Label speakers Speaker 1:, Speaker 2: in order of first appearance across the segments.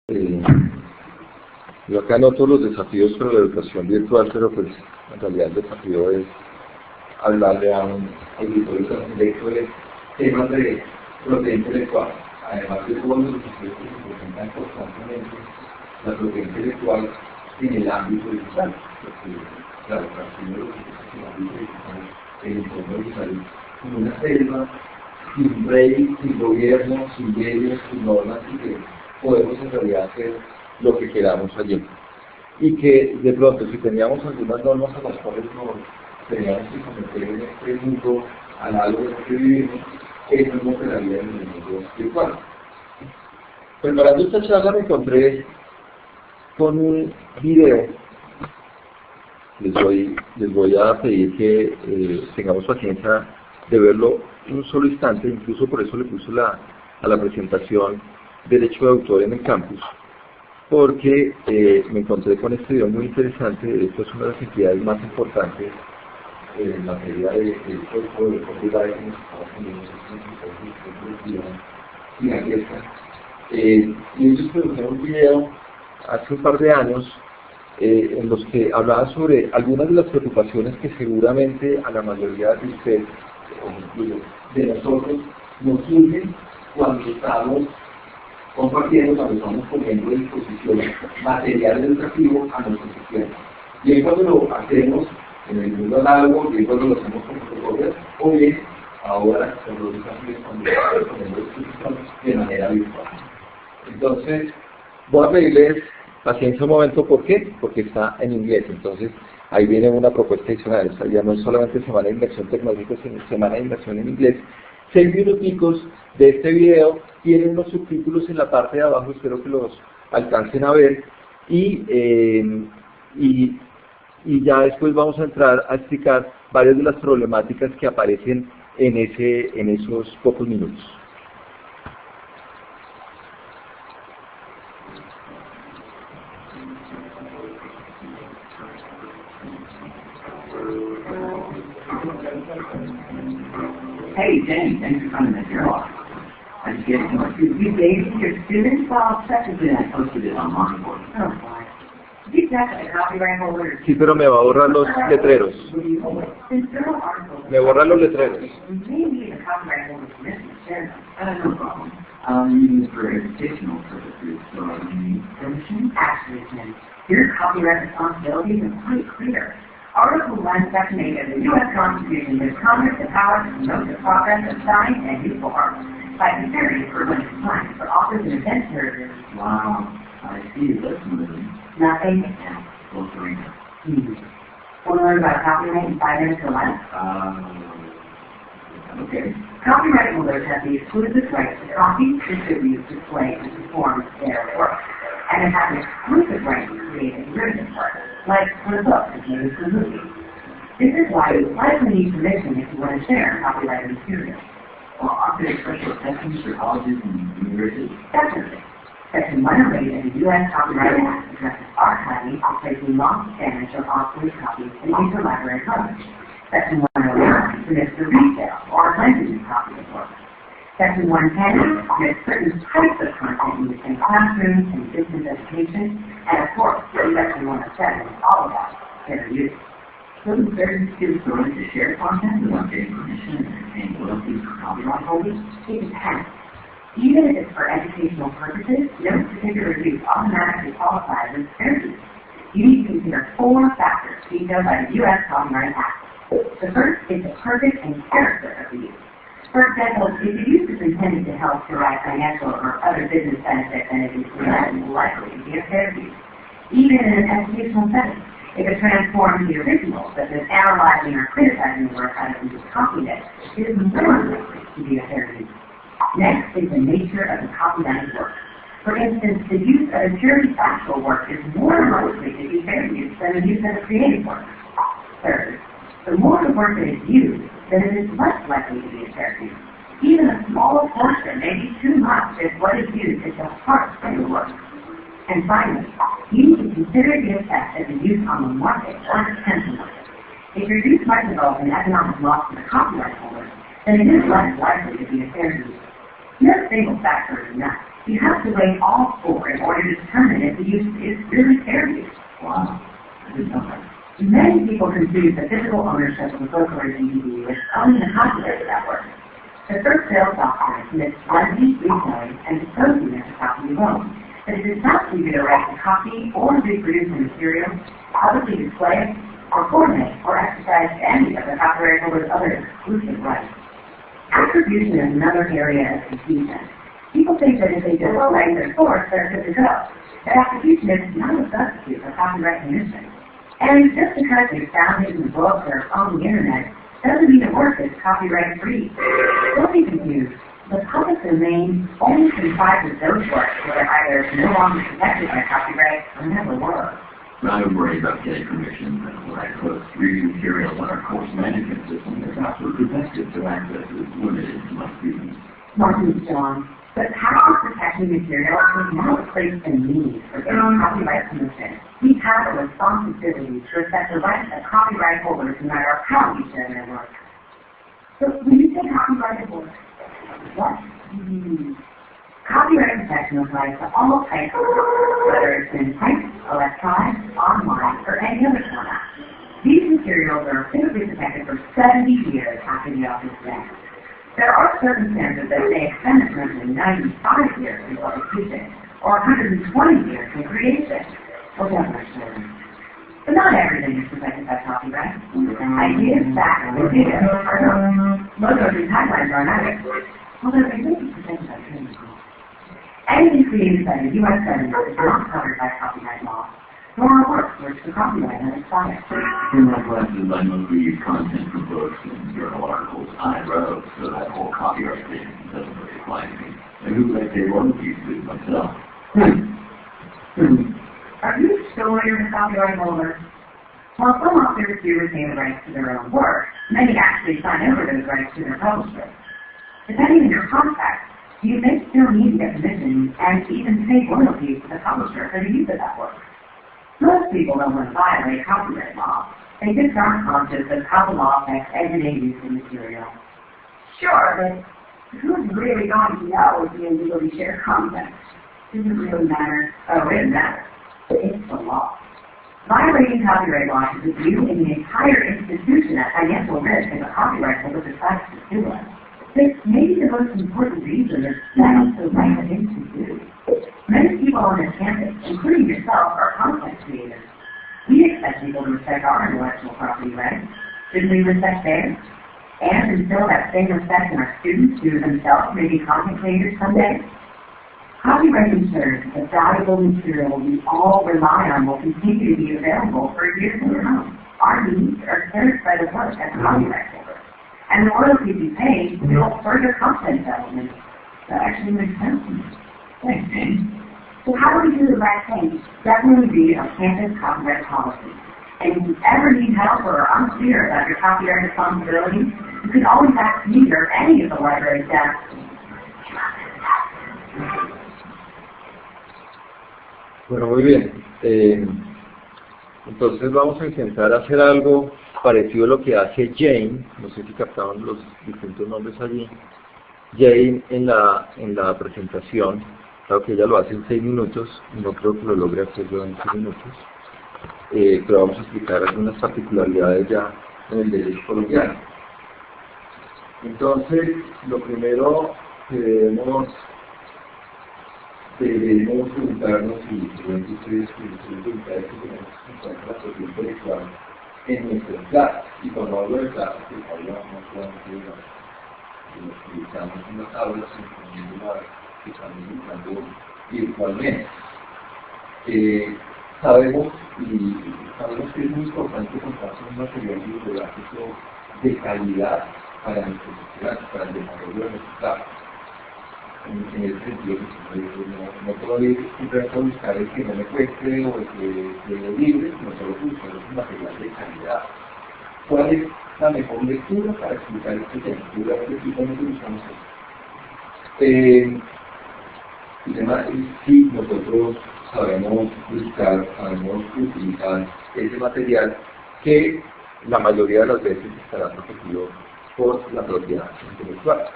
Speaker 1: Eh, yo acá noto los desafíos sobre la educación virtual, pero pues en realidad el desafío es hablarle a un auditor intelectual temas de propiedad intelectual. Además de todos los desafíos que se presentan constantemente, la propiedad intelectual en el ámbito digital. Porque, claro, primero en el ámbito digital, el entorno digital es como una selva, sin rey, sin gobierno, sin leyes, sin normas, y que podemos en realidad hacer lo que queramos allí. Y que de pronto, si teníamos algunas normas a las cuales nos teníamos que someter en este mundo análogo en el que vivimos, eso no operaría en el mundo virtual. Preparando esta charla me encontré con un video. Les voy a pedir que tengamos paciencia de verlo un solo instante, incluso por eso le puse a la presentación Derecho de Autor en el campus, porque me encontré con este video muy interesante. Esto es una de las entidades más importantes en materia de código de copyright en Estados Unidos, y aquí está. Y ellos produjeron un video hace un par de años en los que hablaba sobre algunas de las preocupaciones que seguramente a la mayoría de ustedes, o incluso de nosotros, nos surgen cuando estamos compartiendo, cuando estamos poniendo a disposición material educativo a nuestros estudiantes. Bien cuando lo hacemos en el mundo análogo, bien cuando lo hacemos con fotocopias, o bien ahora con los desafíos cuando estamos poniendo a disposición de manera virtual. Entonces, voy a pedirles paciencia un momento. ¿Por qué? Porque está en inglés. Entonces, ahí viene una propuesta adicional. Esta ya no es solamente Semana de Inversión Tecnológica, sino Semana de Inversión en inglés. 6 minuticos de este video tienen unos subtítulos en la parte de abajo, espero que los alcancen a ver, y ya después vamos a entrar a explicar varias de las problemáticas que aparecen en esos pocos minutos.
Speaker 2: Hey, Jenny, thanks for coming to your office. I just get you gave your students file sections and I posted it on Monboard. Oh, boy. You definitely copyright holder.
Speaker 1: Sí, pero me va a borrar los letreros. Me borra los letreros.
Speaker 2: Maybe the copyright holder permission to share them. No problem. Using this for educational purposes, so I need permission? Actually, Jen, your copyright responsibilities are quite clear. Article 1, Section 8 of the U.S. Constitution gives Congress the power to promote the progress of science and useful art by considering for limited time for authors and inventors. Wow, I see. That's moving. Nothing? Yeah, close to ring. Want to learn about copyright in 5 minutes or less? Okay. Copyright holders have the exclusive right to copy, distribute, display, and perform their work, and have an exclusive right to create a derivative work, like for a book as made into a movie. This is why you likely need permission if you want to share copyrighted material. Well, are there special sections for colleges and universities? Definitely. Section 108 of the U.S. Copyright Act addresses archiving, replacing lost, damaged, or obsolete copies in interlibrary coverage. Section 109 permits the resale or lending of copies of works. Section 110 permits certain types of content used in classrooms and distance education, and of course, Section 107 is all about fair use. Couldn't certain students go to share content without getting permission and royalties for copyright holders? It depends. Even if it's for educational purposes, no particular use automatically qualifies as fair use. You need to consider 4 factors detailed by the U.S. Copyright Act. The first is the purpose and character of the use. For example, if the use is intended to help derive financial or other business benefit, then it is less likely to be a fair use. Even in an educational setting, if it transforms the original, such as analyzing or criticizing the work out of which it's copied, it is more likely to be a fair use. Next is the nature of the copyrighted work. For instance, the use of a purely factual work is more likely to be fair use than the use of a creative work. Third, the more the work that is used, then it is less likely to be a fair use. Even a small portion, maybe too much, if what is used is the heart of the work. And finally, you need to consider the effect of the use on the market or the potential market. If your use might result in economic loss to the copyright holder, then it is less likely to be a fair use. No single factor is enough. You have to weigh all four in order to determine if the use is really fair use.
Speaker 3: Wow. I didn't know that.
Speaker 2: Many people confuse the physical ownership of a book or a DVD with owning the copyright of that work. The first sales document commits lending, retailing, and disposing of the copy you own. But it does not give you the right to copy or reproduce the material, publicly display, or coordinate, or exercise any of the copyright holder's other exclusive rights. Attribution is another area of confusion. People think that if they just write their source, they're good to go. But attribution is not a substitute for copyright permission. And just because they found it in the book or on the internet doesn't mean the work is copyright free. Don't be confused. The public domain only comprises those works that are either no longer protected by copyright or never were.
Speaker 3: I would worry about getting permission when I put reading material on our course management system that's absolutely protected, so access is limited to my students.
Speaker 2: Martin John, but patent protecting material is not placed in need for getting copyright permission. We have a responsibility to respect the rights of copyright holders no matter how we share their work. So when you say copyrighted work, what do you mean? Copyright protection applies to all types of work, whether it's in type, electronic, online, or any other format. These materials are typically protected for 70 years after the author's death. There are circumstances that may extend the term to 95 years in publication, or 120 years in creation, or definition. But not everything is protected by copyright. Ideas, facts, and data are not. Logos and taglines are not. Although they may be protected by trademark. Anything created by the U.S. government is not covered by copyright law, nor are works which the copyright has expired.
Speaker 3: In my classes, I mostly use content from books and journal articles I wrote, so that whole copyright thing doesn't really apply to me. And who would I pay royalties to myself?
Speaker 2: Are you familiar with copyright holders? While some authors do retain the rights to their own work, many actually sign over those rights to their publisher. Depending on your contract, you may still need to get permission and even pay royalties to the publisher for the use of that work. Most people don't want to violate copyright law. They just aren't conscious of how the law affects everyday use of material. Sure, but who's really going to know if you illegally share content? Does it really matter? Oh, it matters. It's the law. Violating copyright law is with you and the entire institution at financial risk if a copyright holder decides to sue us. This may be the most important reason is that's the right thing to do. Many people on this campus, including yourself, are content creators. We expect people to respect our intellectual property rights. Shouldn't we respect theirs? And instill that same respect in our students who themselves may be content creators someday? Copyright ensures that the valuable material we all rely on will continue to be available for years to come. Our needs are served by the work as copyright holders. And the royalties you pay will help further content development. That actually makes sense to me. Thanks, James. So how do we do the right thing? Definitely read our campus copyright policy. And if you ever need help or are unclear about your copyright responsibilities, you can always ask me or any of the library staff.
Speaker 1: Bueno, muy bien. Entonces vamos a intentar hacer algo parecido a lo que hace Jane. No sé si captaban los distintos nombres allí. Jane en la presentación, claro que ella lo hace en 6 minutos, no creo que lo logre hacerlo en 6 minutos, pero vamos a explicar algunas particularidades ya en el derecho colombiano. Entonces, lo primero que debemos preguntarnos, y seguramente ustedes preguntar, es que tenemos que encontrar la propiedad intelectual en nuestras clases. Y cuando hablo de clases, pues hablamos solamente de los que utilizamos en las aulas, incluyendo las que estamos usando virtualmente. Sabemos que es muy importante contar con un material bibliográfico de calidad para nuestros estudiantes, para el desarrollo de nuestras clases. En ese sentido, no puedo ir simplemente a buscar el que no me cueste o el que sea libre, sino solo buscar un material de calidad. ¿Cuál es la mejor lectura para explicar este tema? Seguramente buscamos eso. Si nosotros sabemos buscar, sabemos utilizar ese material que la mayoría de las veces estará protegido por la propiedad intelectual.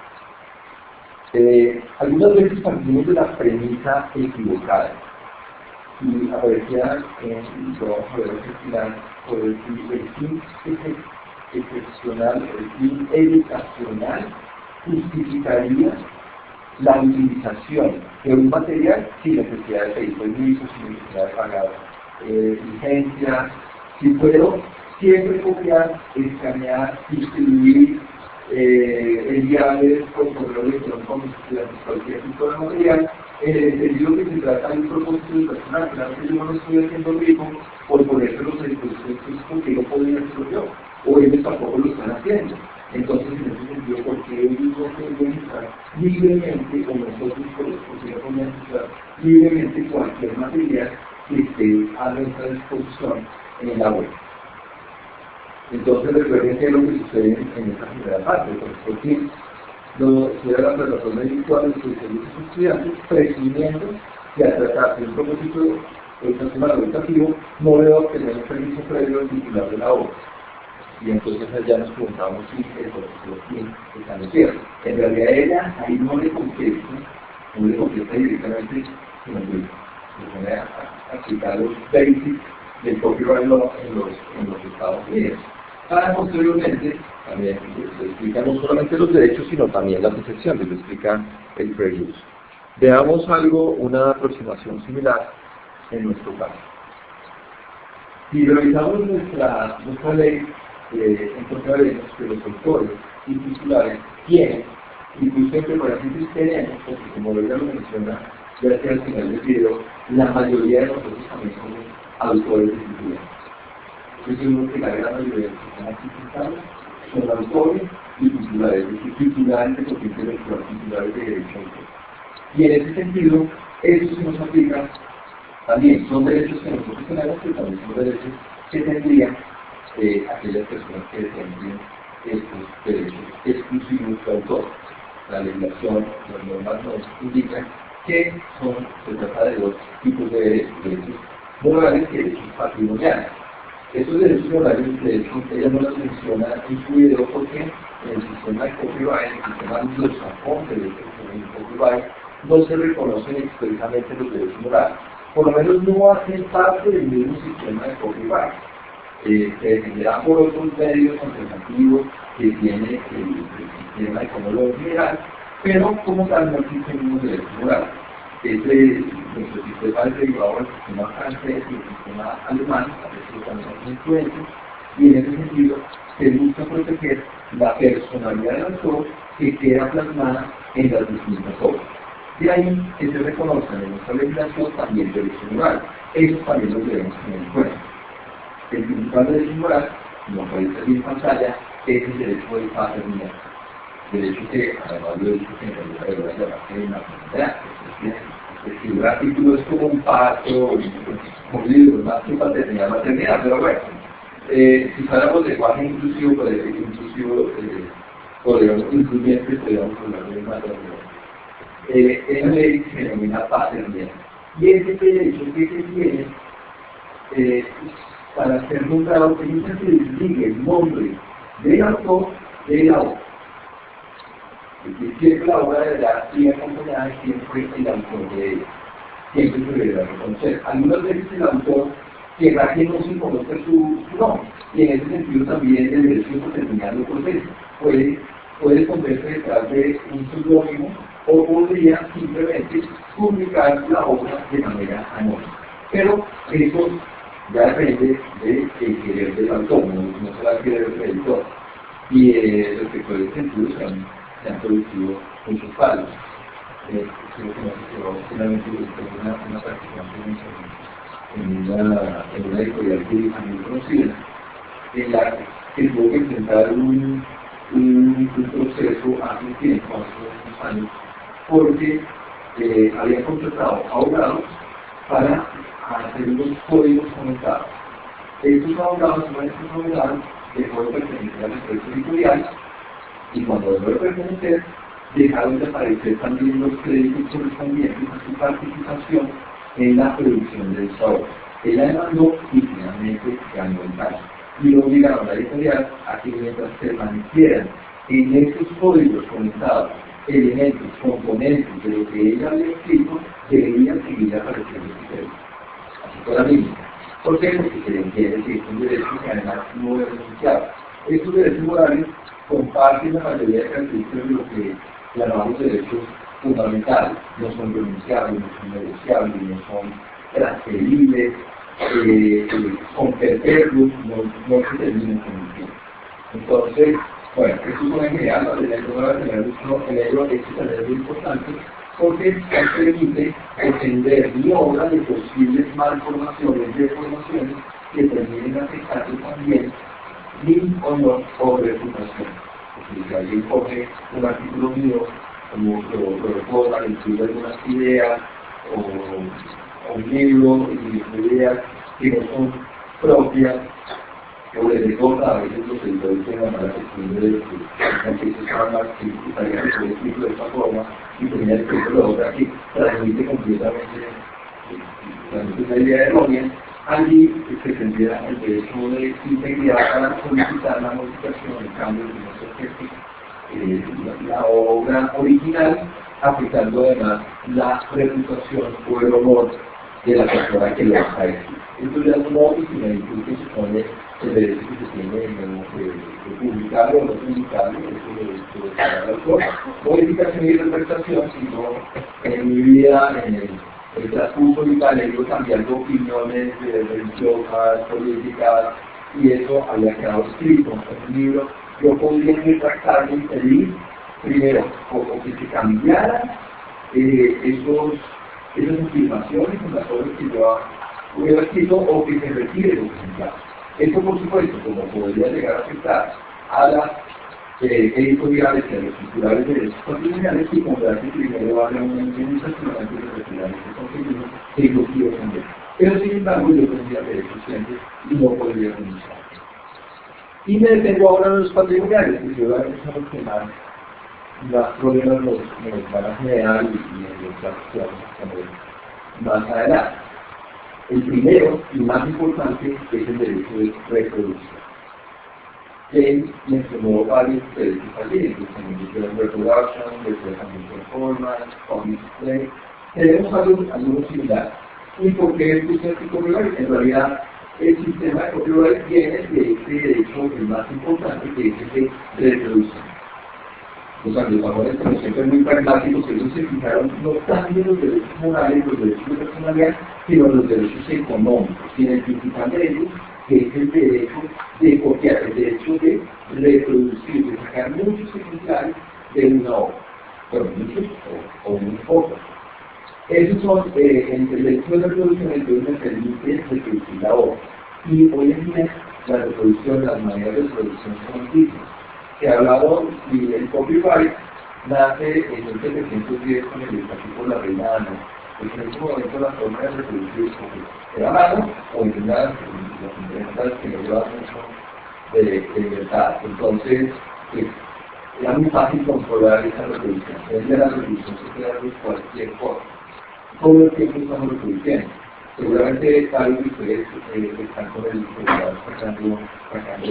Speaker 1: Algunas veces partimos de la premisa equivocada y aparecía en el final por el fin excepcional, el fin educacional justificaría la utilización de un material sin necesidad de pedir permiso, sin necesidad de pagar licencias. Si puedo siempre copiar, escanear, distribuir, enviarles por correo electrónico a mis estudiantes cualquier tipo de material, en el sentido que se trata de un propósito personal. Claro que yo no lo estoy haciendo rico por ponérselos a disposición, porque no podría hacerlo yo, o ellos tampoco lo están haciendo. Entonces, en ese sentido, ¿por qué ellos no pueden usar libremente, o nosotros por qué no podemos usar libremente cualquier material que esté a nuestra disposición en la web? Entonces, recuerden que es lo que sucede en esta primera parte, porque no se da la plataforma virtual de los estudiantes, presumiendo que al tratarse de un propósito educativo no debe obtener un permiso previo al titular de la obra. Y entonces ya nos preguntamos si el propósito está en cierto. En realidad ella ahí no le contesta directamente, sino que se pone a aplicar los basics del copyright law en los Estados Unidos. Para posteriormente, también se explica no solamente los derechos, sino también las excepciones, se explica el fair use. Veamos una aproximación similar en nuestro caso. Si revisamos nuestra ley, encontraremos que los autores y titulares tienen, incluso en preparaciones tenemos, porque como ya lo menciona, ya hacia el final del video, la mayoría de nosotros también somos autores y titulares. Yo creo que la gran mayoría de los que están aquí sentados son autores y titulares, es decir, titulares de propiedad intelectual, titulares de derecho a autor. Y en ese sentido, eso se nos aplica también, son derechos que nosotros tenemos, pero también son derechos que tendrían aquellas personas que defienden estos derechos exclusivos de autor. La legislación, las normas nos indican que se trata de dos tipos de derechos morales y derechos patrimoniales. Estos derechos morales, de hecho, ella no los menciona en su video porque en el sistema de copyright, en el sistema anglosajón de copyright, no se reconocen expresamente los derechos morales. Por lo menos no hacen parte del mismo sistema de copyright. Se defenderá por otros medios alternativos que tiene el sistema económico general, pero como tal no existen unos derechos morales. Nuestro sistema es derivado del sistema francés y el sistema alemán, a veces también hay influencias, y en ese sentido se busca proteger la personalidad del autor que queda plasmada en las distintas obras. De ahí que se reconozcan en nuestra legislación también derechos morales. Esos también los debemos tener en cuenta. El principal derecho moral, como aparece aquí en pantalla, es el derecho de paternidad. Derecho que, además lo he dicho, que en realidad debe llamarse de una paternidad. Escribir artículo es como un parto, un libro, más que maternidad, pero bueno. Si fuéramos de lenguaje inclusivo, incluyente, podríamos hablar de maternidad. En ley se denomina paternidad. Y ese derecho que se tiene, para ser nombrado, permite que desligue el nombre del autor de la obra. Es decir, siempre la obra deberá ir acompañada de quién fue el autor de ella. Siempre se deberá reconocer. Algunas veces el autor querrá que no se conozca su nombre, y en ese sentido también el derecho de paternidad lo protege. Puede esconderse detrás de un seudónimo o podría simplemente publicar la obra de manera anónima. Pero eso ya depende del querer del autor, no será el querer del editor. Y respecto a ese sentido se han producido muchos fallos. Creo que no se quedó finalmente una participación en una editorial que es muy conocida, en la que tuvo que enfrentar un proceso hace un tiempo, hace unos años, porque habían contratado abogados para hacer unos códigos comentados. Estos abogados dejó de pertenecer al expreso editorial, y cuando dejó de pertenecer, dejaron de aparecer también los créditos correspondientes a su participación en la producción de esta obra. Ella demandó y finalmente ganó el caso. Y lo obligaron a la editorial a que mientras permanecieran en estos códigos comentados elementos, componentes de lo que ella había escrito deberían seguir apareciendo en su texto. Así fue la misma. ¿Por qué? Porque se le entiende que es un derecho que además no es renunciable. Estos derechos morales comparten la mayoría de características de lo que llamamos derechos fundamentales. No son renunciables, no son negociables, no son transferibles, son perpetuos, no se terminan con el tiempo. Entonces, bueno, esto es una general, la ley esto es muy importante porque permite extender mi obra de posibles malformaciones, deformaciones que terminen afectando también mi honor o reputación. Porque si alguien coge un artículo mío, como lo recorda, incluye algunas ideas, o un libro y ideas que no son propias, o les recorda, a veces los editores tienen la mala costumbre de que se llama que estaría escrito de esta forma y tenía escrito la otra que transmite completamente una idea errónea. Allí se tendría el derecho de integridad para solicitar la modificación, el cambio de unos objetos, la obra original, afectando además la reputación o el honor de la persona que lo va a decir. Esto ya es una originalidad que supone el derecho que se tiene de publicarlo o no publicarlo, eso de autor. Modificación y interpretación, sino en mi vida, en el transcurso vital, he ido cambiando opiniones religiosas, políticas, y eso había quedado escrito en un libro. Yo podría retractarme y pedir, primero, o que se cambiaran esas afirmaciones fundatorias que yo hubiera escrito, o que se retire lo ejemplar. Esto, por supuesto, como podría llegar a afectar a las editoriales y a los titulares de derechos patrimoniales, y comprarse primero haya una indemnización antes de retirar este contenido que yo quiero cambiar. Pero sin embargo, yo tendría derechos siempre y no podría renunciar. Y me detengo ahora en los patrimoniales, que yo voy a empezar a quemar los problemas los van a generar y en los casos que vamos a poner más adelante. El primero y más importante es el derecho de reproducción. James mencionó varios derechos allí, como el reproduction, el performance, public display. Tenemos algo similar. ¿Y por qué es el copyright? En realidad, el sistema de copyright viene de este derecho el más importante, que es el de reproducción. Los anglosajones, como siempre, muy pragmáticos, ellos se fijaron no tanto en los derechos morales, los derechos de personalidad, sino en los derechos económicos. Y identifican de ellos que es el derecho de copiar, el derecho de reproducir, de sacar muchos ejemplares de una obra. Bueno, muchos o muy pocos. Esos son, el derecho de reproducción, entonces me permite reproducir la obra. Y hoy en día, la reproducción, las maneras de reproducción son distintas. Se ha hablado y el copyright nace en 1710 con el Estatuto de la Reina Ana. Pues en ese momento la forma de reproducir era mano o en las imprentas que no llevaban mucho de libertad. Entonces, pues, era muy fácil controlar esa reproducción. Desde la reproducción se puede hacer cualquier cosa. Todo el tiempo estamos reproduciendo. Seguramente varios de ustedes están con el celular sacando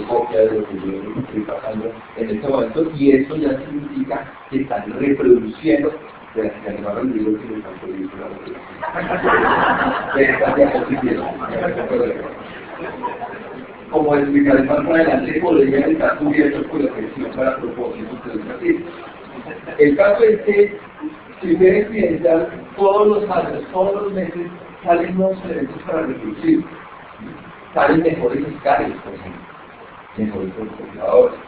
Speaker 1: copia de lo que yo estoy pasando en este momento, y eso ya significa que están reproduciendo de las que animaron el libro que les han podido de estas diapositivas. Como explicaré más adelante, podría estar cubierto por la gestión para propósitos educativos. El caso es que, si ustedes piensan, todos los años, todos los meses, salen nuevos derechos para reproducir. Salen mejores escáneres, por ejemplo, mejores computadores,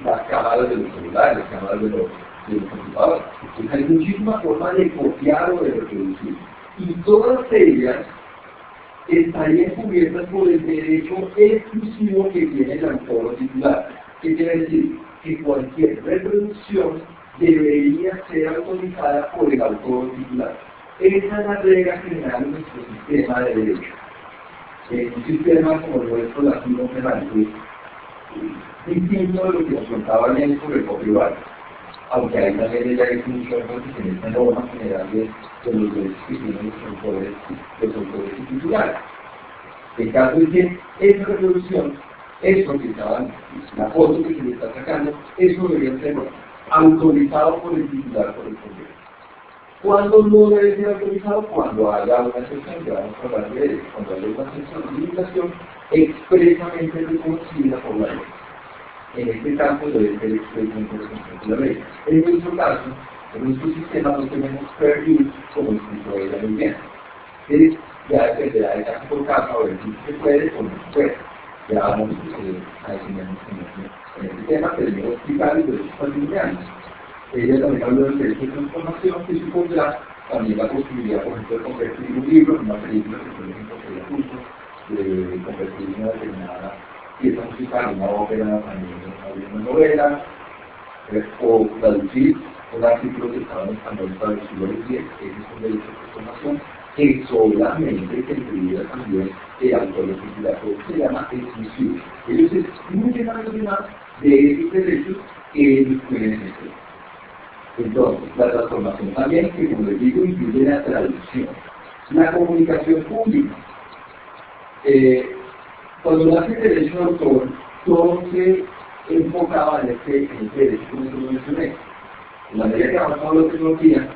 Speaker 1: las cámaras de los celulares, las cámaras de los computadores. Entonces hay muchísimas formas de copiar o de reproducir. Y todas ellas estarían cubiertas por el derecho exclusivo que tiene el autor o titular. ¿Qué quiere decir? Que cualquier reproducción debería ser autorizada por el autor o titular. Esa es la regla general de nuestro sistema de derecho. Un sistema como el nuestro latino-penal es distinto de lo que nos contaba bien sobre el copyright, aunque hay también ella definición que en esta norma general de los derechos que tienen los autores y titulares. El caso es que esa reproducción, eso que estaban, la foto que se le está sacando, eso debería ser autorizado por el titular por el Congreso. ¿Cuándo no debe ser autorizado? Cuando haya una excepción, que vamos a hablar de eso, cuando haya una excepción de limitación expresamente reconocida por la ley. En este caso debe ser expresamente reconocida por la ley. En nuestro caso, en nuestro sistema no tenemos fair use como explicó ella muy bien. Ya dependerá de caso por caso, a ver si se puede o no se puede. Ya vamos a definir en este tema, tenemos que explicar los derechos patrimoniales. Ella también habló del derecho de transformación, que supondrá también la posibilidad, por ejemplo, de convertir un libro en una película, que por ejemplo sería justo, de convertir una determinada pieza musical, una ópera, también una novela, o traducir un artículo que estaba en español para el siglo X, ese es un derecho de transformación, que solamente tendría también el autor de titular, se llama exclusivo. Ellos es muy bien relacionado de esos derechos que ellos pueden ejercer. Entonces, la transformación también, que como les digo, incluye la traducción. La comunicación pública. Cuando nace el derecho de autor, todo se enfocaba en este derecho que yo mencioné. En la medida que avanzaba la tecnología,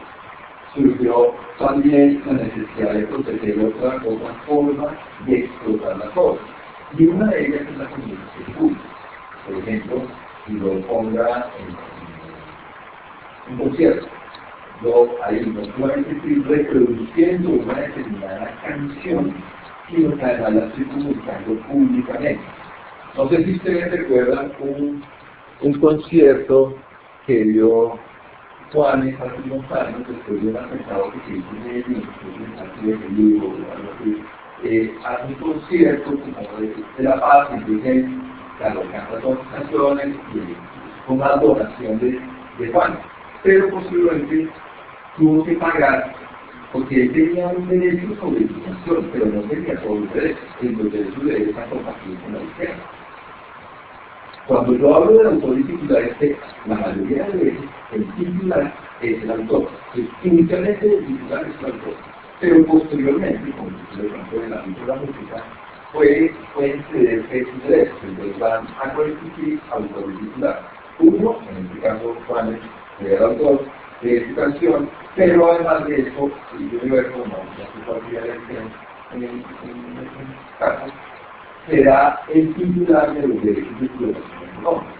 Speaker 1: surgió también la necesidad de proteger otras formas de explotar las cosas. Y una de ellas es la comunicación pública. Por ejemplo, si lo ponga en un concierto, yo ahí no solamente estoy reproduciendo una determinada canción, sino que además la estoy comunicando públicamente. No sé si ustedes recuerdan un concierto que dio Juanes hace unos años, después de un atentado que se hizo en Medellín, después de un libro o algo así, hace un concierto como de la paz, y dice, claro, canta todas las canciones con una donación de Juanes, pero posiblemente tuvo que pagar porque él tenía un derecho sobre su canción, pero no tenía todos los derechos, y los derechos de él están compartidos con la izquierda. Cuando yo hablo del autor y titular, la mayoría de veces el titular es el autor. Inicialmente el titular es el autor, pero posteriormente, como se le conoce en la pintura música, pueden cederse sus derechos. Entonces van a coexistir autor y titular. Uno, en este caso Juanes, era el autor de su canción, pero además de eso, el universo, como ya se podría decir en este caso, será el titular de los derechos de explotación económica.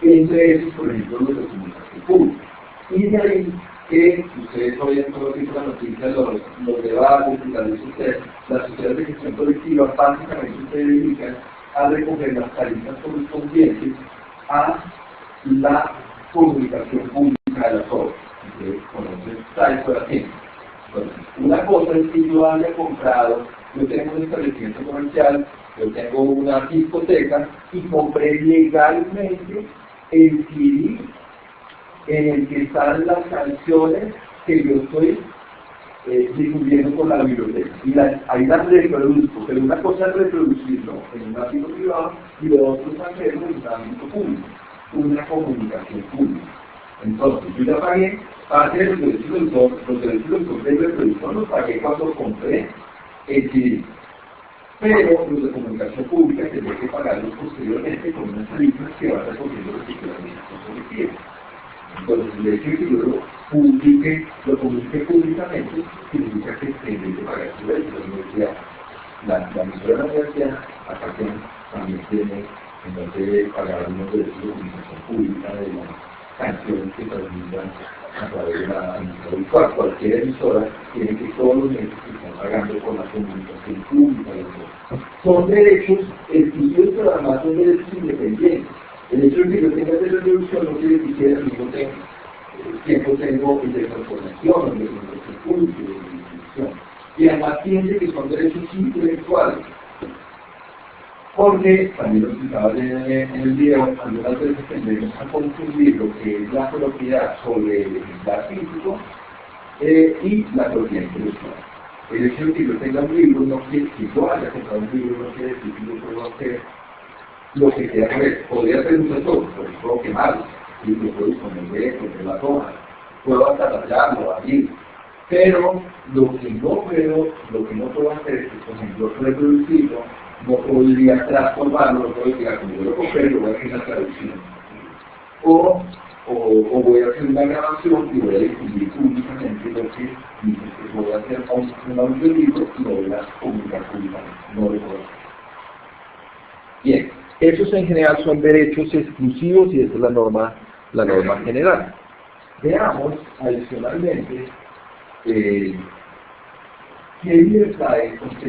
Speaker 1: Entre esos, por ejemplo, los de comunicación pública. Y de ahí que ustedes oyen todo tipo de noticias, los debates y las sociedades de gestión colectiva básicamente se dedican a recoger las tarifas correspondientes a la comunicación pública de las obras. Ustedes conocen tarifa de hacienda. Entonces, una cosa es que yo haya comprado, yo tengo un establecimiento comercial, yo tengo una discoteca y compré legalmente el CD en el que están las canciones que yo estoy difundiendo por la biblioteca. Y ahí las reproduzco, pero una cosa es reproducirlo en un ámbito privado y lo otro es hacerlo en un ámbito público, una comunicación pública. Entonces, yo ya pagué parte de los derechos del autor, los derechos del autor del reproductor los pagué cuando compré el CD. Pero los de comunicación pública tendré que pagarlos posteriormente con unas tarifas que van recogiendo los ciclos de administración colectiva. Entonces, el hecho de que yo lo comunique públicamente significa que tendré que pagar su derecho. La universidad, la emisora de la universidad, acá también tiene, entonces, pagar unos derechos de comunicación pública de las canciones que transmitan a través de la emisora virtual. Cualquier emisora tiene que todos los meses que están pagando por la comunicación pública. Son derechos exclusivos, pero además son derechos independientes. El hecho de que yo tenga esa reducción no quiere decir que al mismo tiempo tengo el de transformación, el de comunicación pública, el de distribución. Y además piense que son derechos intelectuales. Porque, también lo explicaba en el video, algunas veces tendemos a confundir lo que es la propiedad sobre el ejemplar físico y la propiedad intelectual. El hecho de que yo tenga un libro, no quiere que yo haya comprado un libro, no quiere decir que yo puedo hacer lo que quiera hacer. Podría hacer un sector, por ejemplo, puedo quemarlo, y lo puedo esconder, poner la toma, puedo hasta rayarlo, abrir. Pero lo que no puedo hacer es, por ejemplo, reproducirlo. No podría transformarlo, no podría, como yo lo compré, lo voy a hacer la traducción. O o voy a hacer una grabación y voy a difundir públicamente lo que dice que voy a hacer un audiolibro y lo voy a comunicar públicamente, no lo puedo hacer. Bien, esos en general son derechos exclusivos y esa es la norma general. Veamos adicionalmente qué libertades, con qué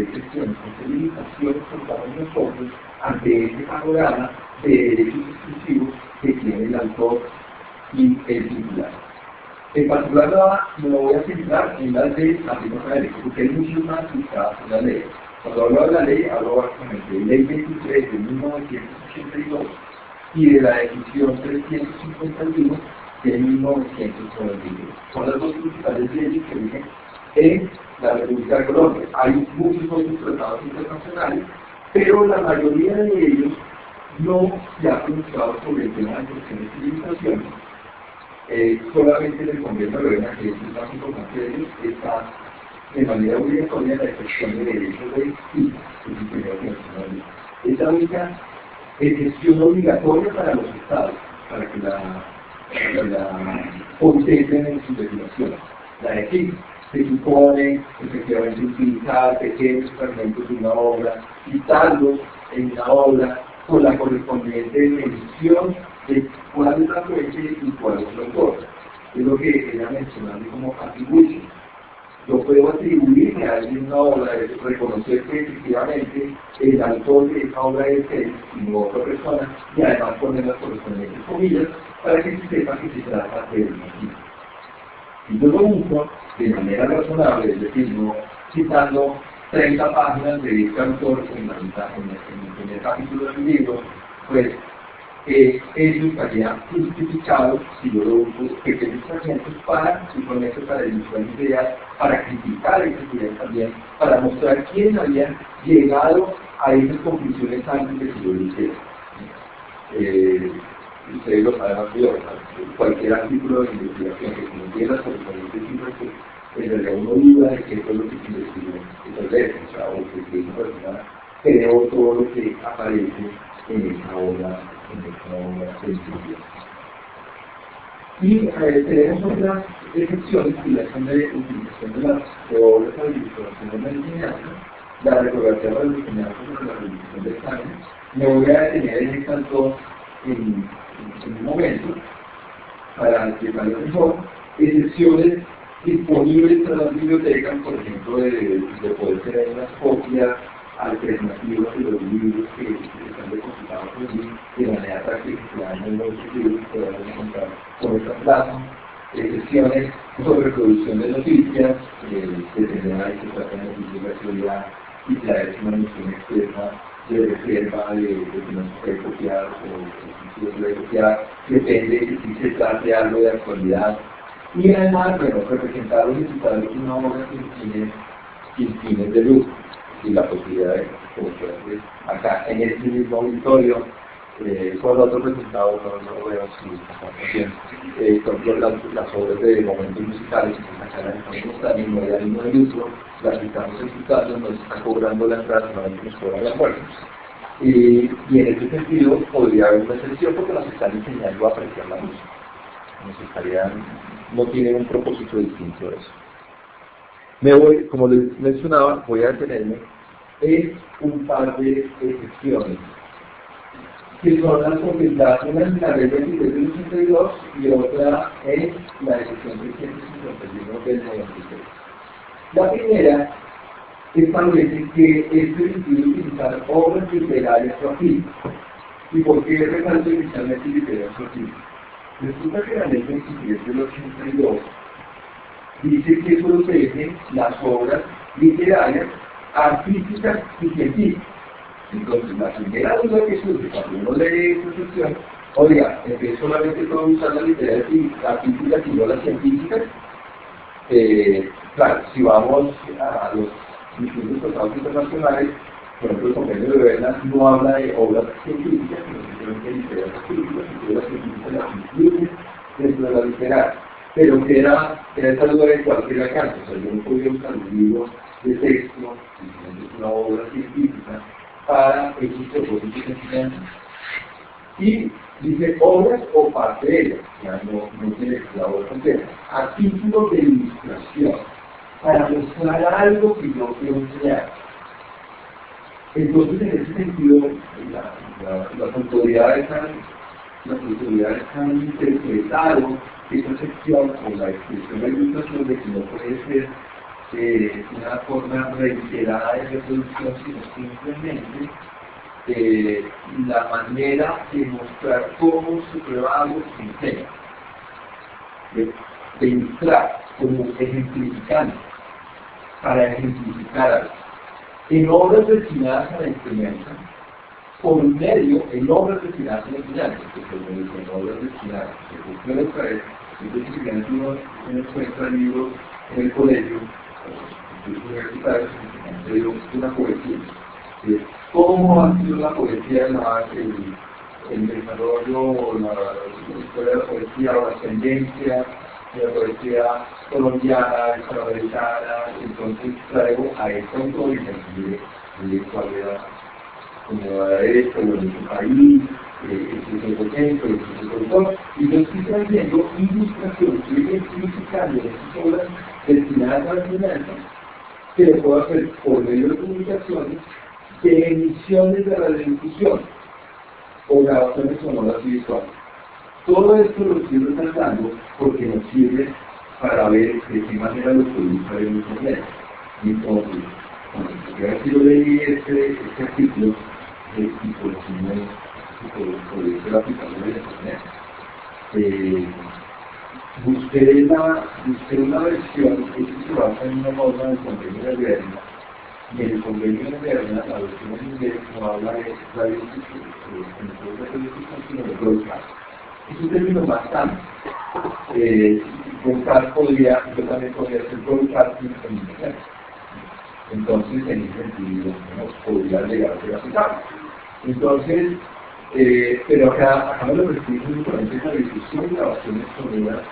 Speaker 1: excepciones, con qué limitaciones contamos nosotros ante este panorama de derechos exclusivos que tiene el autor y el titular. En particular me voy a centrar en las de la primera ley, porque hay muchas más citadas en la ley. Cuando hablo de la ley, hablo básicamente de ley 23 de 1982 y de la decisión 351 de 1992. Son las dos principales leyes que rigen en la República de Colombia. Hay muchos otros tratados internacionales, pero la mayoría de ellos no se ha pronunciado sobre el tema de cuestiones y limitaciones. Solamente en el Congreso de Lorena, que es el más importante de ellos, está de manera obligatoria la excepción de derechos de cita, que es el primero que mencioné. Es la única excepción obligatoria para los estados, para que la contemplen en sus legislaciones. La de cita se supone efectivamente utilizar pequeños fragmentos de una obra, citarlos en una obra con la correspondiente mención de cuál es la fuente y cuál es el autor. Es lo que ella mencionaba como atribución. Yo puedo atribuirme a alguien una obra, reconocer que efectivamente el autor de esa obra es él y no otra persona, y además poner las correspondientes comillas para que se sepa que se trata de él mismo. Si yo lo uso de manera razonable, es decir, no citando 30 páginas de este autor en el primer capítulo del libro, pues eso estaría justificado si yo lo uso pequeños fragmentos para, simplemente para ilustrar ideas, para criticar esas ideas también, para mostrar quién había llegado a esas conclusiones antes de que yo lo hiciera. Ustedes lo saben más que yo, cualquier artículo de investigación que contiene las correspondientes cifras, pues en realidad uno duda de qué fue lo que se investigó, o que esa persona creó todo lo que aparece en esa obra de estudio. Y tenemos otras excepciones, y la son de utilización de las obras para la ilustración de la enseñanza, la reprogramación de la enseñanza sobre la realización de exámenes. Me voy a detener en estas dos en un momento para explicarles mejor. Excepciones disponibles para las bibliotecas, por ejemplo, de poder tener unas copias alternativas de los libros que están depositados allí de manera práctica, que se dan en los libros que podemos encontrar por esta plaza. Excepciones sobre producción de noticias, que tendrán que tratar de noticias de actualidad y traer una misión expresa de reserva de que no se puede copiar o si se puede copiar, depende de si se trata de algo de actualidad. Y además, bueno, representar los diputados en una obra sin fines de lucro y la posibilidad de, como puede acá en este mismo auditorio, con otros resultados, no veo si están bien, las obras de momentos musicales que acá las estamos mostrando, no hay ánimo de lucro, las estamos ejecutando, nos está cobrando la entrada, solamente nos cobran la puerta. Y en este sentido podría haber una excepción porque nos están enseñando a apreciar la música. No tienen un propósito distinto de eso. Como les mencionaba, voy a detenerme en un par de excepciones, que son las contempladas una en la ley 23 del 82 y otra en la excepción 351 del 93. La primera establece que es permitido utilizar obras literarias o artísticas. ¿Y por qué resalto inicialmente literarias o artísticas? Resulta que la ley 23 del 82 dice que protege las obras literarias, artísticas y científicas. Entonces, la primera duda que surge cuando uno lee esta sección, oiga, ¿es solamente puedo usar las literarias y artísticas y no las científicas? Claro, si vamos a los distintos tratados internacionales, por ejemplo, el Convenio de Berna no habla de obras científicas, sino simplemente de literarias artísticas, y las científicas las incluyen dentro de la literaria. Pero queda esta duda de cualquier alcance, o sea, yo no podía usar un libro de texto, una obra científica, para X propósitos de enseñanza. Y dice obras o parte de ellas, ya no tiene la obra completa, a título de ilustración, para mostrar algo que yo quiero enseñar. Entonces, en ese sentido, las autoridades han interpretado esa sección con la expresión de ilustración de que no puede ser una forma reiterada de reproducción, sino simplemente la manera de mostrar cómo se prueba algo que se enseña, de ilustrar como ejemplificando, para ejemplificar algo. En obras destinadas a la enseñanza, por medio, en obras destinadas a la enseñanza, en obras destinadas a la enseñanza, entonces, uno encuentra libros en el colegio, universitarios, una poesía. ¿Cómo ha sido la poesía, el desarrollo, la historia de la poesía, o la tendencia de la poesía colombiana, hispanoamericana? Entonces traigo a este autor y me diré cuál era, como era esto, en su país, este es el ejemplo, este es el autor, y yo estoy trayendo ilustración, estoy identificando estas obras destinadas a la enseñanza, que lo puedo hacer por medio de comunicaciones, de emisiones de radiodifusión o grabaciones sonoras y visuales. Todo esto lo estoy resaltando porque nos sirve para ver de qué manera lo podemos usar en Internet. Entonces, cuando yo leí este artículo, y por si no podría ser aplicable en Internet, busqué una versión que se basa en una norma del convenio de Berna, y en el convenio de Berna, la versión en inglés no habla de radiodifusión, sino de broadcast. Es un término bastante. Broadcast yo también podría hacer broadcasting en Internet. Entonces, en ese sentido, podría llegar a ser aplicable. Entonces, pero acá me lo restringen únicamente la difusión y grabaciones sonoras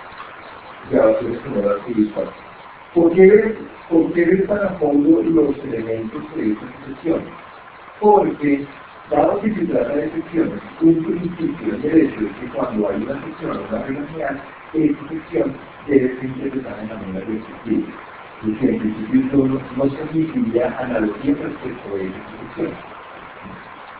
Speaker 1: y visuales. ¿Por qué ver tan a fondo los elementos de esta sección? Porque, dado que se trata de secciones, un principio del derecho es que cuando hay una sección o una regla general, esta sección debe ser interpretada de manera restrictiva. Y que en principio no se admitiría analogía respecto de esta sección.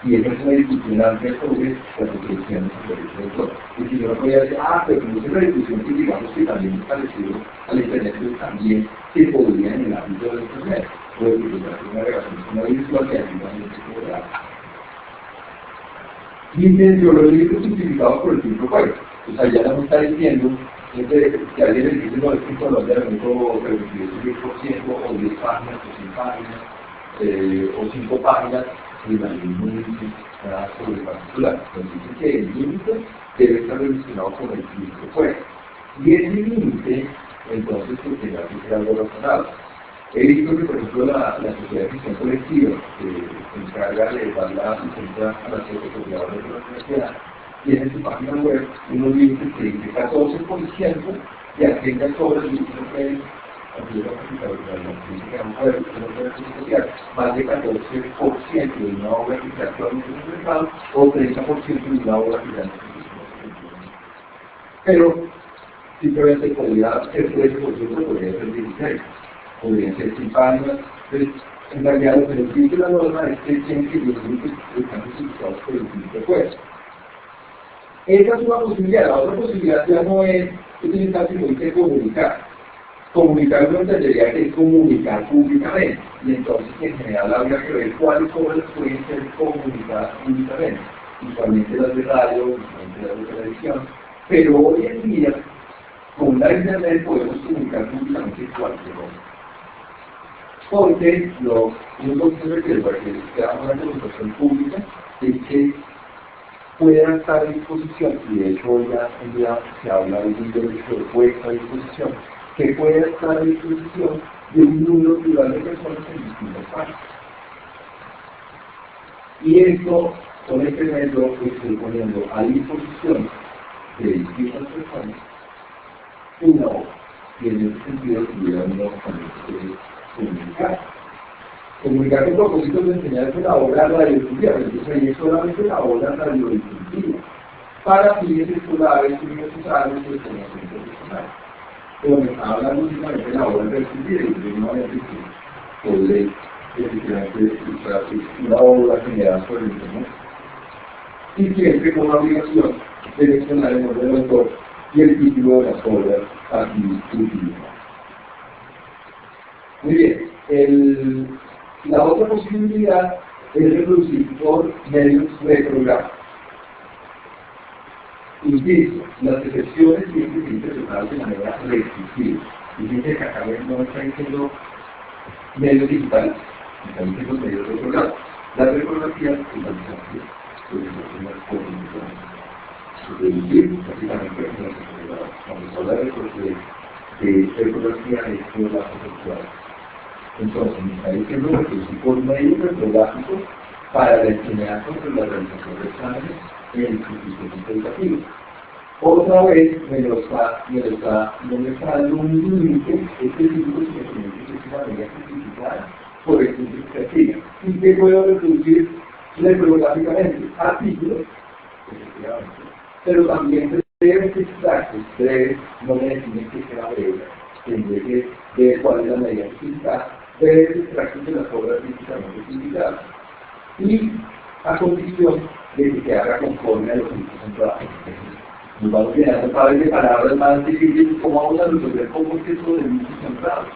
Speaker 1: Y esa es una discusión amplia sobre las restricciones del derecho de autor. Y si yo no podía decir, pero no es una discusión que digamos que también es parecido al Internet, pero también se podría en el ámbito del Internet. Puede utilizar una relación con una virtual que aquí también se puede dar. Y yo lo he justificado por el simple juego. O sea, ya no me está diciendo que alguien le dice, no, es que cuando haya momento permitido el 10% o 10 páginas o 100 páginas, o 5 páginas, y la ley no dice nada sobre particular. Entonces dice que el límite debe estar relacionado con el simple juego. Y ese límite, entonces, pues tendrá que ser algo razonable. He visto que, por ejemplo, la Sociedad de Gestión Colectiva, que se encarga de dar la asistencia a las autoridades de la universidad, tiene en su página web unos límites que dice 14% de aquellas obras que no pueden más de 14% de una obra que está actualmente en el mercado o 30% de una obra que ya no existe. Pero simplemente podría ser 13%, podría ser 16%, podría ser 100 páginas. Entonces, en realidad lo que nos dice la norma es que tienen que los límites están justificados por el límite de fuerza. Esa es una posibilidad. La otra posibilidad ya no es utilizar sino dice comunicar. Comunicar no entendería que es comunicar públicamente, y entonces en general habría que ver cuáles obras pueden ser comunicadas públicamente, usualmente las de radio, usualmente las de televisión, pero hoy en día, con la internet podemos comunicar públicamente cualquier obra. Porque lo único que se requiere para que sea una comunicación pública es que pueda estar a disposición, y de hecho hoy en día se habla de un derecho de puesta a disposición, que pueda estar a disposición de un número plural de personas en distintas partes. Y esto, con este método, estoy poniendo a disposición de distintas personas una obra, y en ese sentido tuviera uno también comunicar. Comunicar con propósitos de enseñar es la obra radiodifusiva, entonces ahí es solamente la obra radiodifusiva.
Speaker 4: para fines escolares, universitarios y de formación profesional. Pero me estaba hablando últimamente de la obra del sentido, de una vez que podré efectivamente usar una obra generada por el internet. Y siempre con la obligación de mencionar el nombre del autor y el título de las obras aquí utilizadas. Muy bien, la otra posibilidad es reproducir por medios reprográficos. Insisto, las excepciones tienen que ser interpretadas de manera restrictiva. Y fíjense que acá no está diciendo medios digitales, está diciendo medios reprográficos. La reprografía es la licencia, pues es una comunicación. Reducir prácticamente cuando se habla de reprografía es por la conceptual. Entonces, me está diciendo reproducir por medios reprográficos para la enseñanza sobre la realización de exámenes en instituciones educativas. Otra vez me está dando un límite específico que se permite que es una medida justificada por esta interpretativa. ¿Y qué puedo reproducir reprográficamente? Artículos, efectivamente, pero también breves extractos, breves, no me definen que sea breve, tendré que ver cuál es la medida justificada, breves extractos de las obras físicamente justificadas. Y a condición de que se haga conforme a los principios centrales. Nos vamos llenando cada vez de palabras más difíciles, ¿cómo vamos a resolver cómo es eso de principios centrados?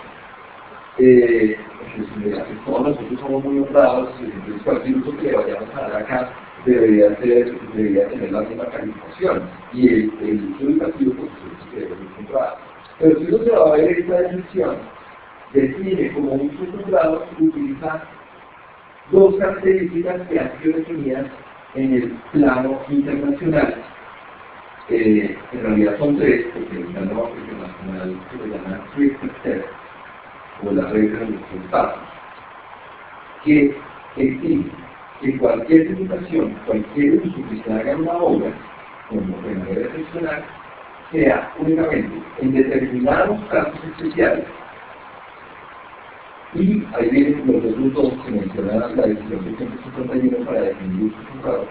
Speaker 4: Todos nosotros somos muy honrados, entonces cualquier uso que le vayamos a dar acá debería tener la misma calificación, y el uso educativo pues se debe ser centrado. Pero si uno se va a ver esta definición, define como uso centrado, utiliza dos características que han sido definidas en el plano internacional. En realidad son tres, porque en la norma internacional se le llama Test o la regla de los tres pasos, que exige que cualquier educación, cualquier uso que se haga en una obra, como de manera excepcional, sea únicamente en determinados casos especiales. Y ahí vienen los dos puntos que mencionan la decisión de 151 para definir usos centrados,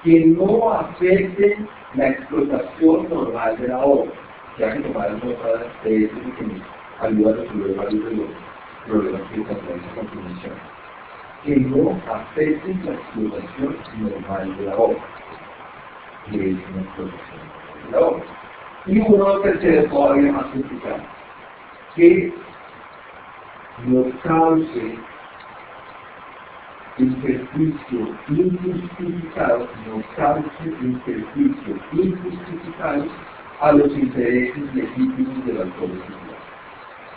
Speaker 4: que no afecten la explotación normal de la obra, ya que tomar nota de eso es que nos ayuda a resolver varios de los problemas que encontramos a continuación. Que no afecten la explotación normal de la obra, que es una explotación de la obra. Y uno tercero todavía más complicado, que no cause el perjuicio injustificado, no cause el perjuicio injustificado a los intereses legítimos del autor original.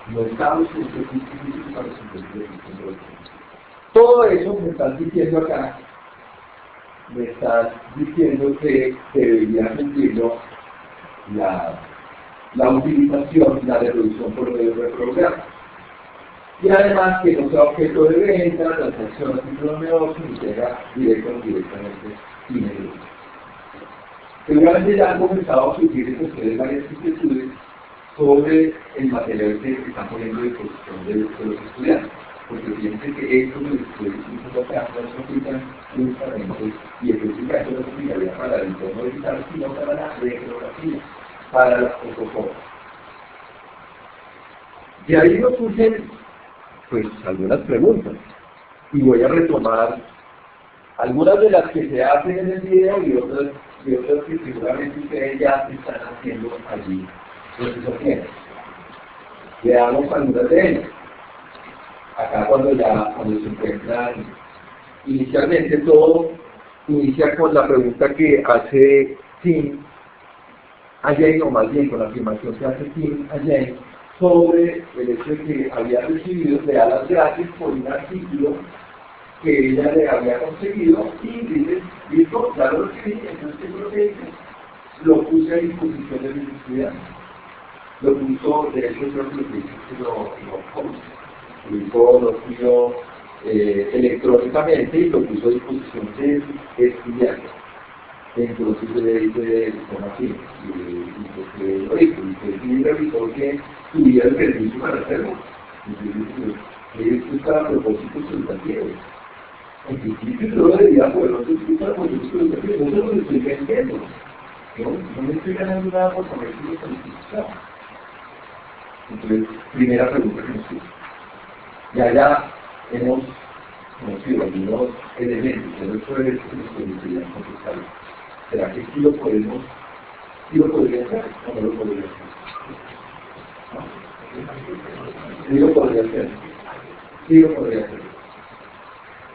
Speaker 4: No cause el perjuicio injustificado a los intereses legítimos del autor original. Todo eso me estás diciendo acá, me estás diciendo que debería cumplirlo la utilización, la reproducción por medio de programa. Y además que no sea objeto de venta, transacción a título de negocio, ni tenga directo o indirectamente dinero. Seguramente ya han comenzado a surgir en ustedes varias inquietudes sobre el material que están poniendo a disposición de los estudiantes. Porque fíjense que esto que les estoy diciendo acá no se aplican únicamente y específicamente no se aplicaría para el entorno digital, sino para la reprografía, para las fotocopias. Y ahí nos surgen pues algunas preguntas, y voy a retomar algunas de las que se hacen en el video y otras que seguramente ustedes ya se están haciendo allí en el. Veamos algunas de ellas. Acá cuando se encuentran, inicialmente todo inicia con la pregunta que hace Tim Allen, o más bien con la afirmación que hace Tim Allen sobre el hecho de que había recibido regalos gratis por un artículo que ella le había conseguido, y dice, listo, ya lo recibí, entonces ¿qué es lo que hice? Lo puse a disposición de mis estudiantes. Lo puso, de hecho creo que lo que hice es que lo subió electrónicamente y lo puso a disposición de sus estudiantes. Entonces le dice, ¿cómo así? Y lo hizo, y revisó que tuviera el permiso para hacerlo. Entonces, esto está a propósitos educativos. En principio, yo debería poderlo utilizar para propósitos educativos, no se lo estoy vendiendo. Yo no me estoy ganando nada por comer su solicitud. Entonces, primera pregunta que nos hizo. Ya hemos conocido algunos elementos de nuestro derecho que nos permitirían contestar. ¿Será que sí lo podría hacer o no lo podría hacer? Sí lo podría hacer. Sí lo podría hacer.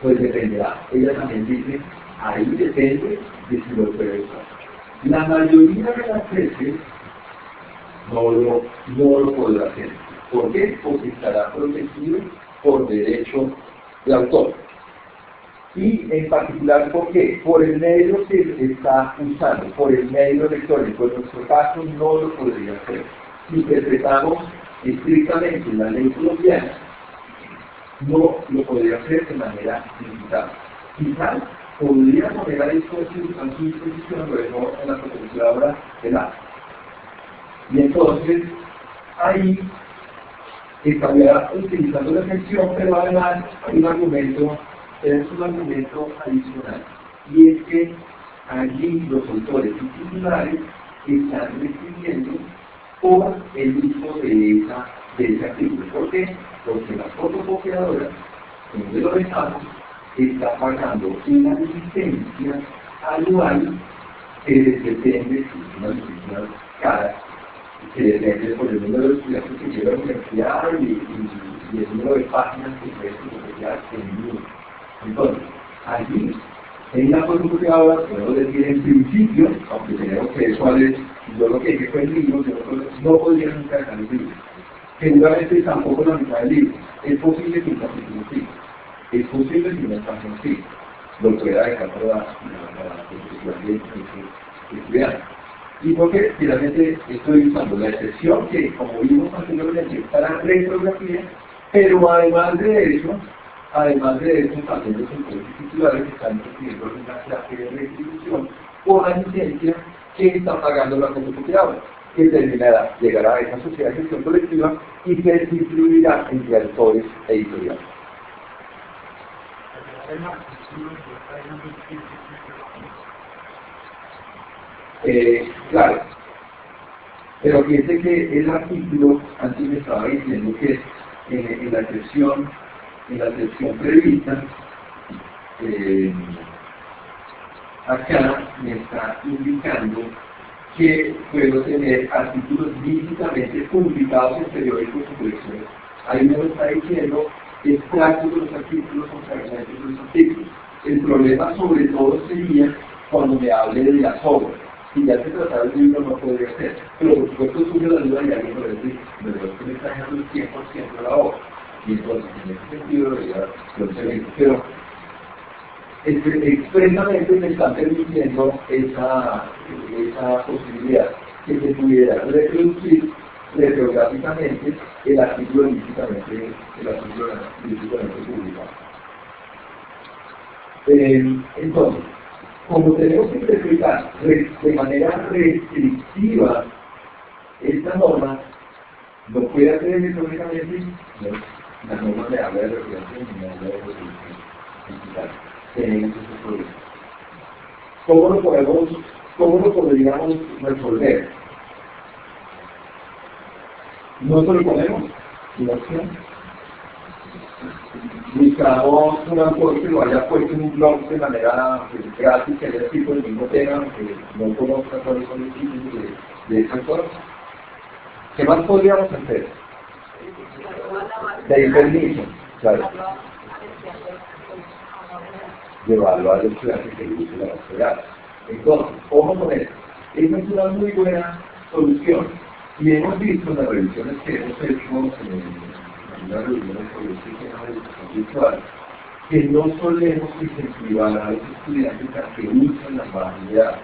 Speaker 4: Pues dependerá. Ella también dice, ahí depende de si lo puede usar. La mayoría de las veces no lo podrá hacer. ¿Por qué? Porque estará protegido por derecho de autor. Y en particular, ¿por qué? Por el medio que está usando, por el medio electrónico. En nuestro caso no lo podría hacer. Si interpretamos estrictamente la ley colombiana, no lo podría hacer de manera digital. Quizás podría poner a disposición luego en la procuradora del acta. Y entonces, ahí estaría utilizando la excepción, pero además hay un argumento adicional. Y es que allí los autores y titulares están recibiendo por el uso de ese artículo. ¿Por qué? Porque las fotocopiadoras, donde lo dejamos, está pagando una licencia anual que depende, es una licencia cara, que depende por el número de estudiantes que lleva a la universidad y el número de páginas que puede fotocopiar en el libro. Entonces, allí, en la fotocopiadora, podemos decir en principio, aunque tenemos que ver cuál es, yo lo que dije fue el libro, no podría nunca dejar el libro. Seguramente tampoco la mitad del libro. Es posible que un capítulo sí. Es posible que una página sí. Lo pueda dejar para la estudiante. ¿Y por qué? Finalmente estoy usando la excepción que, como vimos anteriormente, está la retrografía, pero además de eso, también los autores titulares están recibiendo una clase de retribución por la licencia que está pagando la fotocopiadora, que llegará a esa sociedad de gestión colectiva y se distribuirá entre autores e editoriales. Claro, pero fíjense que el artículo, antes me estaba diciendo que en la sección prevista, acá me está indicando que puedo tener artículos lícitamente publicados en periódicos y colecciones. Ahí me lo está diciendo extractos de los artículos o fragmentos de los artículos. El problema sobre todo sería cuando me hable de las obras. Si ya se tratara del libro no podría ser, pero por supuesto surge la duda y alguien puede decir, que me está dejando el 100% de la obra. Y entonces en ese sentido debería ser, pero expresamente me están permitiendo esa posibilidad que se pudiera reproducir retrográficamente el artículo lícitamente publicado. Entonces, como tenemos que interpretar de manera restrictiva esta norma, ¿lo puede hacer electrónicamente? No, la norma me habla de regulación y me habla de resolución digital. Tenemos ese problema. ¿Cómo lo podríamos resolver? No se lo ponemos, una opción. Buscamos un autor que lo haya puesto en un blog de manera gratis, que haya escrito el mismo tema, que no conozca cuáles son los títulos de ese autor. ¿Qué más podríamos hacer? Pedir permiso, claro. Llevarlo al estudiante que le use la base. Entonces, ojo con eso. Esa es una muy buena solución. Y hemos visto en las revisiones que hemos hecho en las reuniones sobre el sistema de educación virtual que no solemos incentivar a los estudiantes a que usen las bases de datos.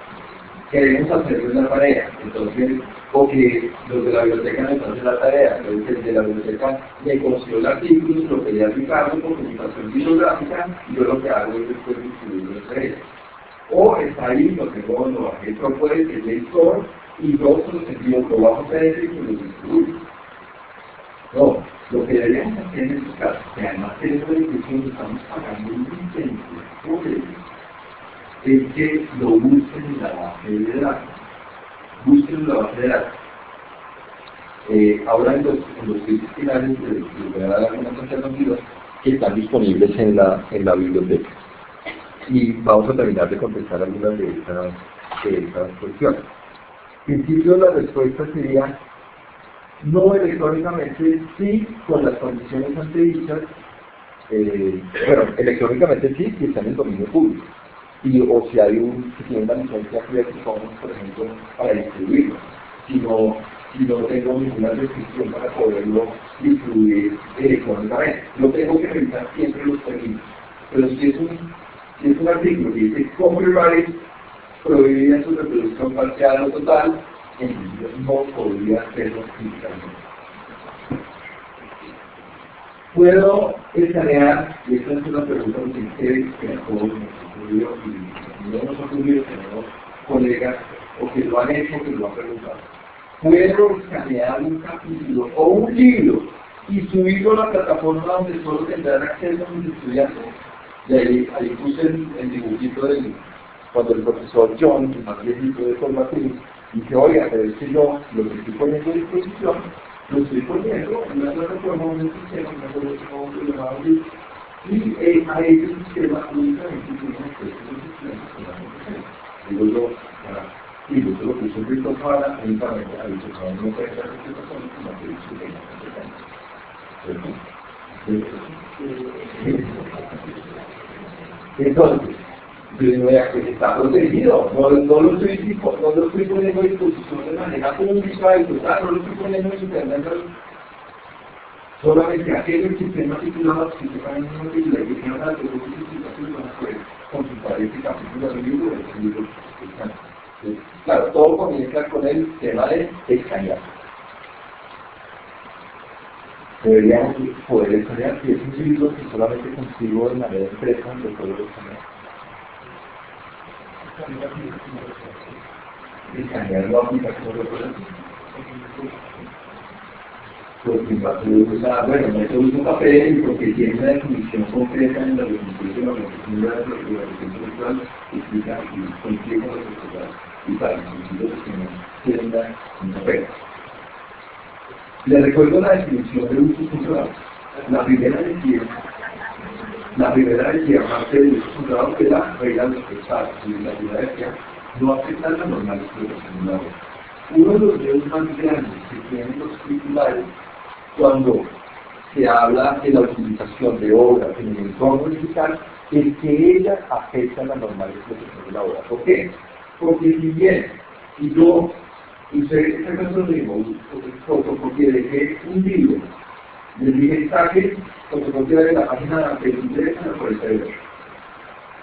Speaker 4: Queremos hacerlo en la tarea, entonces, o que los de la biblioteca me hacen la tarea, entonces de la biblioteca me conoció el artículo, lo quería aplicarlo por comunicación bibliográfica, y yo lo que hago es después distribuirlo entre ellos. O está ahí, lo tengo, lo bajé propuestas, el editor, y yo se los envío por bajo PDF y se los distribuyo. No, lo que deberíamos hacer en estos casos, que además de esa discusión estamos pagando un licencia por ello, es que lo usen en la base de datos. busquen la base de datos. Ahora en los sitios finales les voy a dar algunas alternativas que están disponibles en la biblioteca. Y vamos a terminar de contestar algunas de estas cuestiones. En principio la respuesta sería no electrónicamente, sí, con las condiciones antedichas. Bueno, electrónicamente sí, si está en el dominio público. O si si tiene una licencia Creative Commons, por ejemplo, para distribuirlo. Si no tengo ninguna restricción para poderlo distribuir electrónicamente. Lo tengo que revisar siempre los términos. Pero si es un artículo que dice copyright prohibida su reproducción parcial o total, entonces no podría hacerlo físicamente. ¿Puedo escanear? Y esta es una pregunta que a todos nos ocurrió y no nos ocurrió, tenemos colegas o que lo han hecho o que lo han preguntado. ¿Puedo escanear un capítulo o un libro y subirlo a la plataforma donde solo tendrán acceso a mis estudiantes? Y ahí puse el dibujito cuando el profesor John, el más viejito de formativo, dice, oiga, pero es que yo lo que estoy poniendo a disposición, lo estoy poniendo en una plataforma, un sistema, una plataforma que llamaba Blitz, y a ese sistema únicamente tiene acceso a los estudiantes. Digo yo, y yo se lo puse en Bristol para únicamente a los estudiantes no pueden ser representaciones, sino que ellos tengan. Entonces, está protegido, no lo estoy poniendo a disposición de manera pública y total, no lo estoy poniendo en internet, solamente aquellos sistemas titulados que se van en una isla y que tengan algo de justificación van a poder consultar este capítulo del libro de los libros que están. Claro, todo comienza con el tema de escanear. Deberíamos poder escanear si es un libro que solamente consigo de manera impresa, lo puedo escanear. Escanear la aplicación de porque bueno, no se usa papel porque tiene una definición concreta en la definición de la organización de la regulación intelectual explica y consigue con los resultados y para los sentidos que no tienen un papel. Les recuerdo la definición de usos culturales. La primera decía, aparte de usos culturales, que la regla de los estados y la primera decía, no aceptar la normal explotación de la obra. Uno de los retos más grandes que tienen los titulares cuando se habla de la utilización de obras en el entorno digital es que ella afecta la normal explotación de la obra. ¿Por qué? Porque si bien, y yo usé este caso de fotocopia de un libro, les dije saque fotocopia de la página de interés por el cerebro.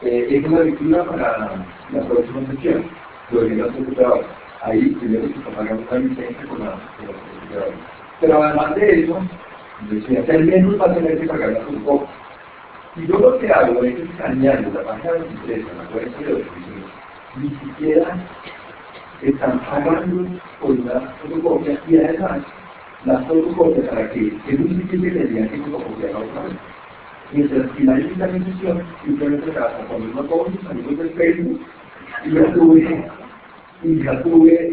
Speaker 4: Es una lectura para la próxima sesión, lo que no se trabaja. Ahí primero se paga una licencia con la computadora. Pero además de eso, decía, el menos va a tener que pagarla un poco. Y yo lo que hago es escanear la página de interés, la cuenta de los ni siquiera están pagando por una fotocopia y además la fotocopia para que es un sitio que tendrían que fotocopiar otra vez. Mientras finaliza la sesión, simplemente trata con uno con mis amigos del Facebook y ya tuve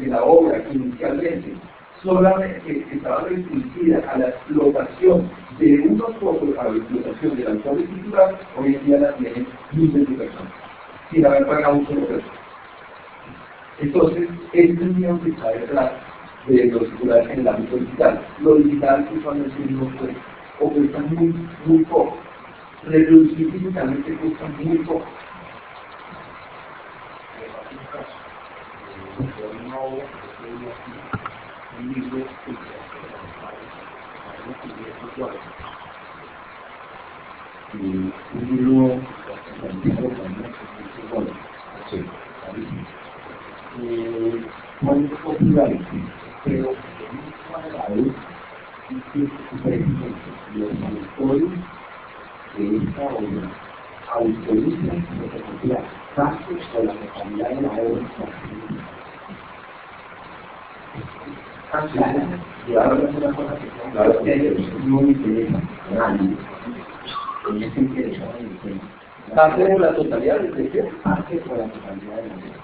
Speaker 4: que la obra inicialmente solamente estaba restringida a la explotación de unos pocos, a la explotación del autor titular, hoy en día la tienen miles de personas, sin haber pagado un solo peso. Entonces, este es el miedo que está detrás de los titulares en el ámbito digital. Lo digital usualmente no puede, o cuesta muy poco. Reproducir digitalmente cuesta muy poco. Un libro muy popular, pero los autores de esta obra autorizan la casos o la totalidad de la obra. Y ahora es una cosa que no me interesa a nadie. No me interesa a nadie. ¿Hace la totalidad de qué? Hace por la totalidad de la obra.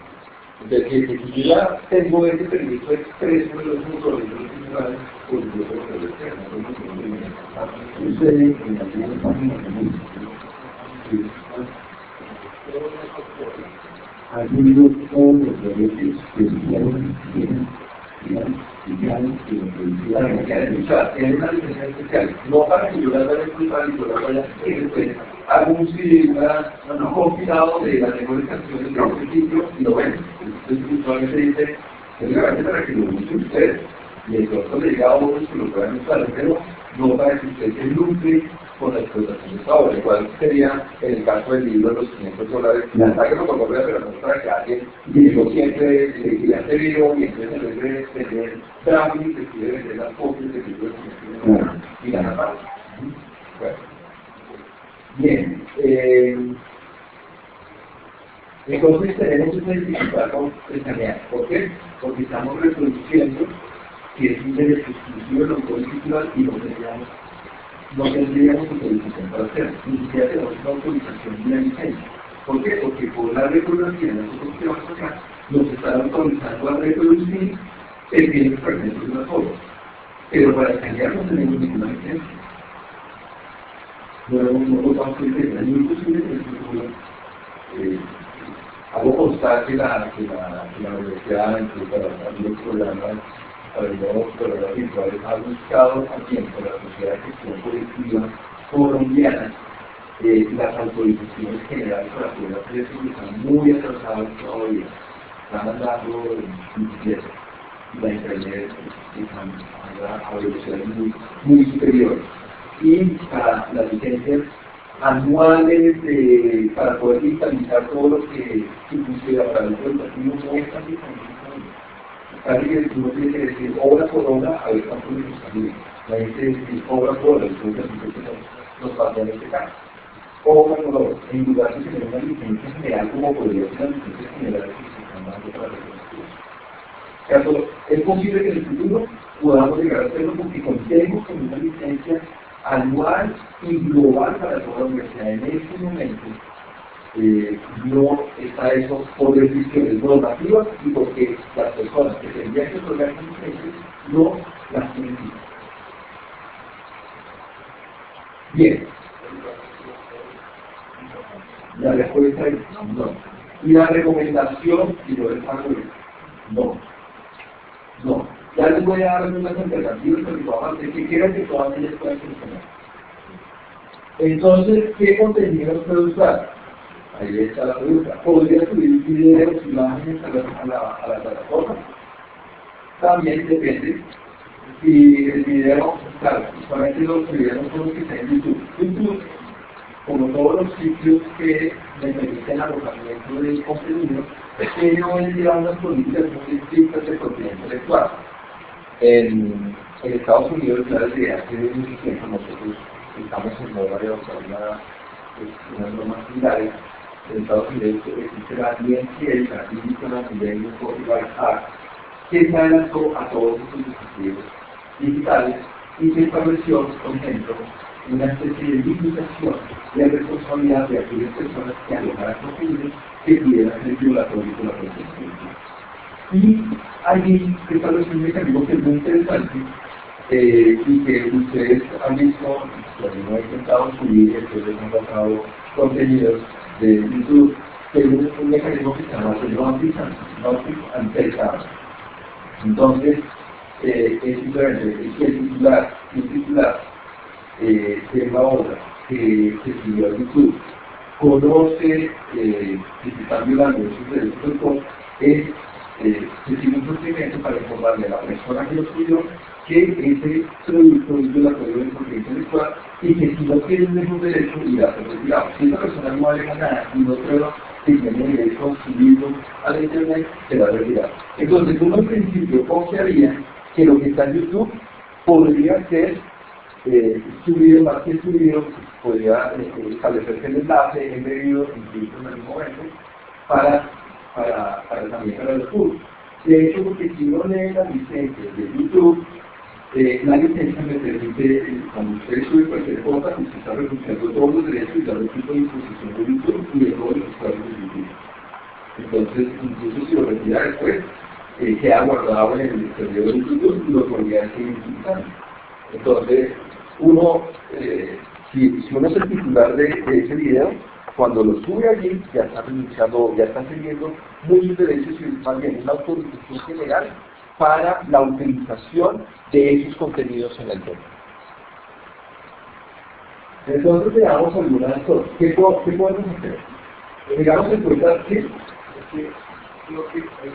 Speaker 4: Entonces, que si yo ya tengo ese permiso expreso de los motores principales, pues yo puedo hacer tienen una licencia especial, no para que yo la vaya a expulsar y yo la vaya a hacer, hago un compilado de las mejores canciones de este sitio y lo ven. Entonces, usualmente dice, es realmente para que lo usen ustedes. Y el doctor le diga a otros que lo puedan usar, pero no para que usted se lucre con la explotación de esta obra. Igual sería en el caso del libro de los $500, sáquenlo por correo, pero no para que alguien digo siempre le hace video y entonces en vez de tener tráfico, se quiere vender las copias de libros y gana más. Bueno. Bien, entonces tenemos esa dificultad con escanear. ¿Por qué? Porque estamos reproduciendo que es un derecho exclusivo del autor titular y no tendríamos autorización para hacerlo. Ni siquiera tenemos una autorización de la licencia. ¿Por qué? Porque por la reproducción, nosotros que vamos acá, nos están autorizando a reproducir el bien fragmento de una foto. Pero para escanear no tenemos ninguna licencia. No votamos el tema, es muy posible que en el futuro hago constar que la universidad, incluso para los programas, para los nuevos programas virtuales, ha buscado también con la Sociedad de Gestión Colectiva Colombiana las autorizaciones generales para poder hacer eso, que están muy atrasadas todavía. Están andando en bicicleta. La internet a velocidades muy superiores. Y para las licencias anuales para poder digitalizar todo lo que sucede para el educativo no es tan disponible. Casi que uno tiene que decir obra por obra a ver cuánto le gusta. La gente dice obra por obra, entonces nos pasa en este caso. Obra por obra, en lugar de tener una licencia general como podría ser la licencia general que se están dando para los estudios. Es posible que en el futuro podamos llegar a hacerlo porque contemos con una licencia anual y global para toda la universidad. En este momento no está eso por decisiones normativas y porque las personas que tendrían que otorgar licencias no las tienen. Bien. La respuesta es no. Y la recomendación, si yo les hago no. No. Ya les voy a dar unas alternativas para que quieran que todas ellas puedan funcionar. Entonces, ¿qué contenidos puedo usar? Ahí está la pregunta. ¿Podría subir videos, imágenes a la plataforma? También depende. Si el video, claro, solamente los videos son los que están en YouTube. YouTube, como todos los sitios que me permiten alojamiento de contenido, tiene hoy en día unas políticas muy estrictas de propiedad intelectual. En Estados Unidos, ya desde hace mucho tiempo, nosotros estamos en moda de adoptar unas normas similares. En Estados Unidos existe la DMCA, la Digital Millennium Copyright Act, que se adelantó a todos los dispositivos digitales y se estableció, por ejemplo, una especie de limitación de responsabilidad de aquellas personas que alojaran contenidos que pudieran ser violatorios de la protección. Y allí se estableció un mecanismo que es muy interesante y que ustedes han visto, cuando no he intentado subir, entonces han pasado contenidos de YouTube, que es un mecanismo que se llama Notice and Take Down. Entonces, es diferente, es que el titular de una obra que se subió a YouTube conoce que se están violando esos derechos de autor, se sigue un procedimiento para informarle a la persona que lo subió que ese producto es violatorio del propiedad intelectual y que si no tiene esos derechos irá a ser retirado. Si esa persona no alega nada y no prueba que tiene derecho a subirlo a la internet, será retirado. Entonces, uno en principio confiaría que lo que está en YouTube podría ser subido, más que subido, podría establecerse el enlace embebido incluso en algún momento para también para los cursos. De hecho, porque si uno lee las licencias de YouTube, la licencia me permite, cuando usted sube cualquier cosa, usted está renunciando todos los derechos y la tipo de disposición de YouTube y de todos los usuarios de YouTube. Entonces, incluso si lo retira después, queda guardado en el servidor de YouTube y lo podría seguir utilizando. Entonces, uno, si uno es el titular de ese video, cuando lo sube allí, ya está renunciando, ya está teniendo muchos derechos y más bien una autorización general para la utilización de esos contenidos en el tema. Entonces veamos algunas cosas. ¿Qué podemos hacer? Digamos en cuenta, ¿sí?
Speaker 5: Lo que hay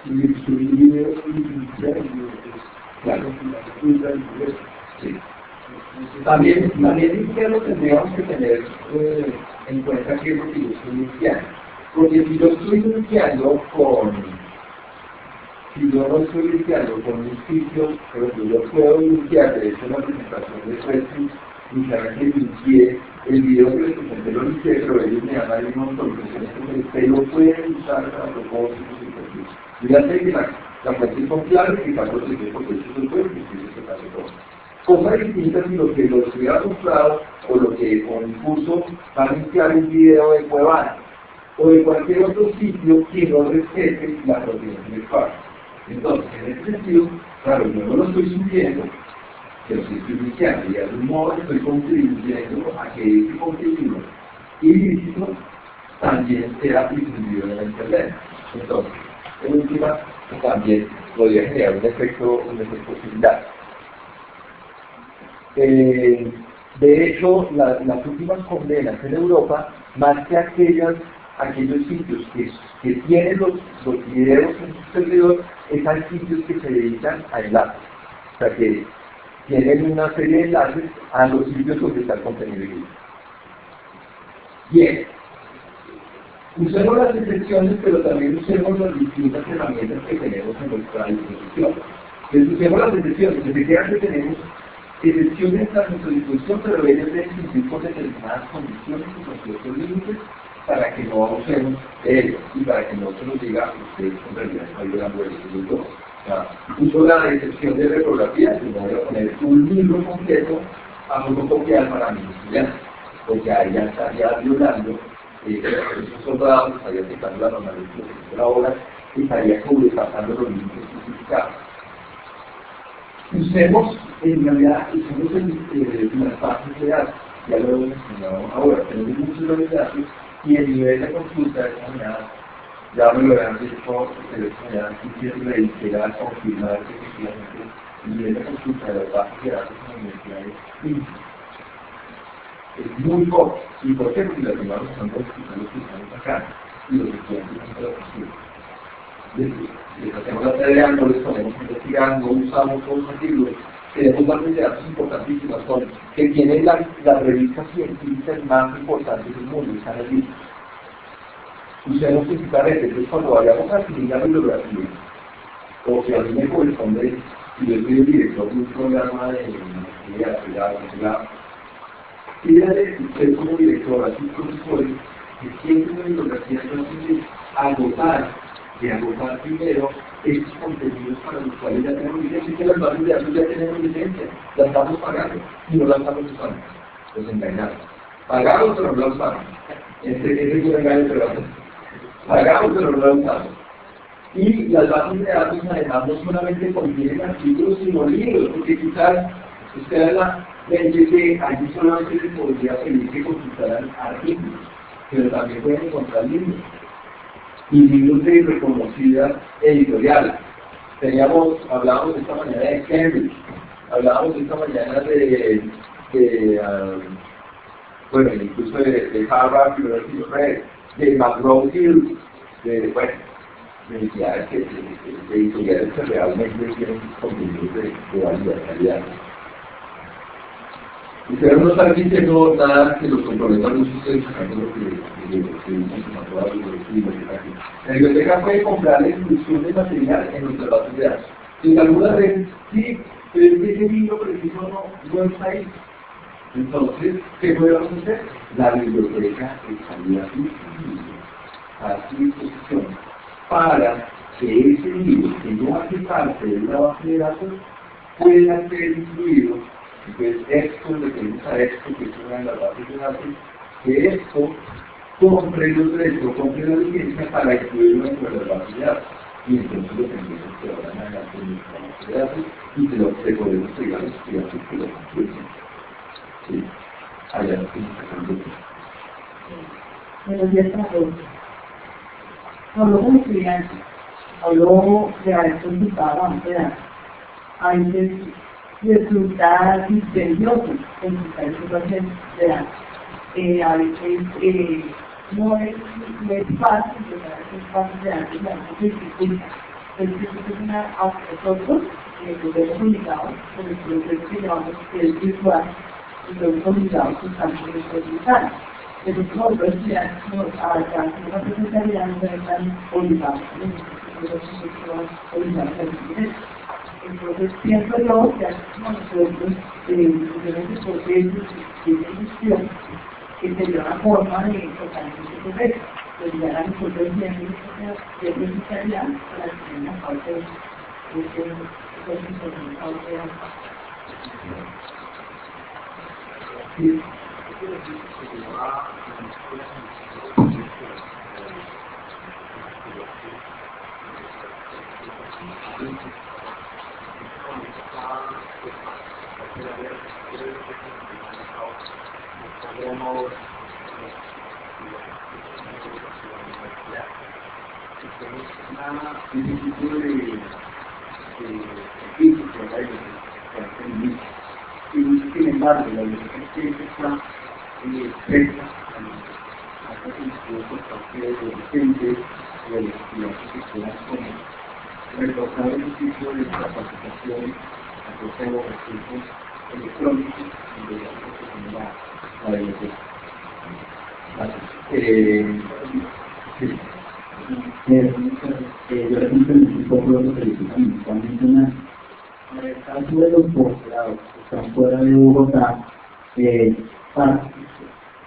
Speaker 5: que subir video
Speaker 4: Claro. Sí. También ya lo tendríamos que tener en cuenta que es lo que yo estoy limpiando. Porque si yo estoy limpiando si yo no estoy limpiando con un sitio, pero yo puedo limpiar, de hecho, la presentación de Facebook, inicialmente limpié el video que les presenté, lo limpié, pero ellos me dan ahí un montón de cuestiones que ustedes lo pueden usar para propósitos y perfil. Yo ya sé que la fuente son claras y que está protegido porque eso es el web y eso se hace todo. Cosa distinta si lo que lo estuviera comprado o lo que con un curso va a limpiar un video de Cuevana o de cualquier otro sitio que no respete la protección del espacio. Entonces, en ese sentido, claro, yo no lo estoy subiendo, pero sí estoy limpiando y de algún modo estoy contribuyendo a que ese contenido ilícito también sea difundido en la internet. Entonces, en última, también podría generar un efecto similar. De hecho, las últimas condenas en Europa, más que aquellos sitios que tienen los videos en su servidor, están sitios que se dedican a enlaces. O sea, que tienen una serie de enlaces a los sitios donde está el contenido ilícito. Bien. Usemos las excepciones, pero también usemos las distintas herramientas que tenemos en nuestra disposición. Entonces, usemos las excepciones. Efectivamente tenemos excepciones a nuestra disposición, pero ellas deben cumplir con determinadas condiciones y con ciertos límites para que no usemos ellos y para que no se nos diga que usted en realidad está violando el instituto. O sea, uso la excepción de reprografía, que no voy a poner un libro completo a fotocopiar para mis estudiantes, porque ahí ya estaría violando esos soldados, estaría afectando la normalización de la obra y estaría sobrepasando los límites especificados. Usemos, en realidad, las bases de datos, ya lo hemos mencionado ahora, tenemos muchos bases de datos y el nivel de consulta de esta manera, ya me lo han dicho, quisiera reiterar, confirmar que efectivamente el nivel de consulta de las bases de datos en la universidad es ínfimo. Es muy poco. ¿Y por qué? Porque las demás están consultando los que estamos acá y los estudiantes están trabajando. Les hacemos la tarea, no les ponemos a investigar, no usamos todos los libros. Tenemos bases de datos importantísimas que tienen las revistas científicas más importantes del mundo, están allí. Usemos principalmente, entonces cuando vayamos a adquirir la bibliografía, o que a mí me corresponde, si yo soy el director de un programa de investigación, pídale usted como director, así como soy, que siempre una bibliografía entonces agotar primero estos contenidos para los cuales ya tenemos licencia, y que las bases de datos ya tenemos licencia, las estamos pagando y no las estamos usando. Pues engañados. Pagamos pero no las usamos. Ese es un engaño, pero pagamos pero no las usamos. Y las bases de datos además no solamente contienen artículos sino libros, porque quizás usted mente que allí solamente se podría pedir que consultaran artículos, pero también pueden encontrar libros. Y libros de reconocida editorial. Hablábamos esta mañana de Cambridge, hablábamos esta mañana bueno, incluso de Harvard University Press, de McGraw-Hill, de entidades de editoriales que realmente tienen contenidos de validad, calidad. Ustedes no están diciendo nada que los comprometa mucho ustedes sacando lo que la biblioteca puede comprar la inclusión de material en nuestras bases de datos. Y algunas veces, sí, pero es que ese libro preciso no está ahí. Entonces, ¿qué podemos hacer? La biblioteca estaría a su disposición para que ese libro, que no hace parte de una base de datos, pueda ser incluido. Entonces, esto, referimos a esto, que es una de las bases de datos, que esto compre los derechos, compre la licencia para incluirlo dentro de la base de datos. Y entonces lo tendremos que ahora en adelante en nuestra base de datos y te podemos pegar los estudiantes que lo construyen. Sí, allá no tenemos que hacer.
Speaker 6: Buenos días a todos. Habló con estudiantes, habló de haber consultado a datos. A veces resulta dispendioso consultar esos bases de datos. A veces no es fácil llegar a esos bases de datos, la cosa dificulta. Entonces, esto es una nosotros, los hemos obligado con el proceso que llamamos que es virtual, y los hemos obligado constantemente a utilizar. Pero como otros estudiantes a una presencialidad no están obligados a entonces pienso yo que así como nosotros diferentes procesos de gestión que sería una forma de fortalecer ese proceso, pues ya a nosotros siempre de presencialidad para tener una parte de este proceso.
Speaker 5: Sin embargo, la universidad está expresa a esta solicitud por parte de los docentes y de los estudiantes que quieran reforzar el ejercicio de capacitación acerca de los recursos electrónicos y de la biblioteca.
Speaker 7: Yo represento un poco lo que están mencionando. En el caso de los posgrados que están fuera de Bogotá,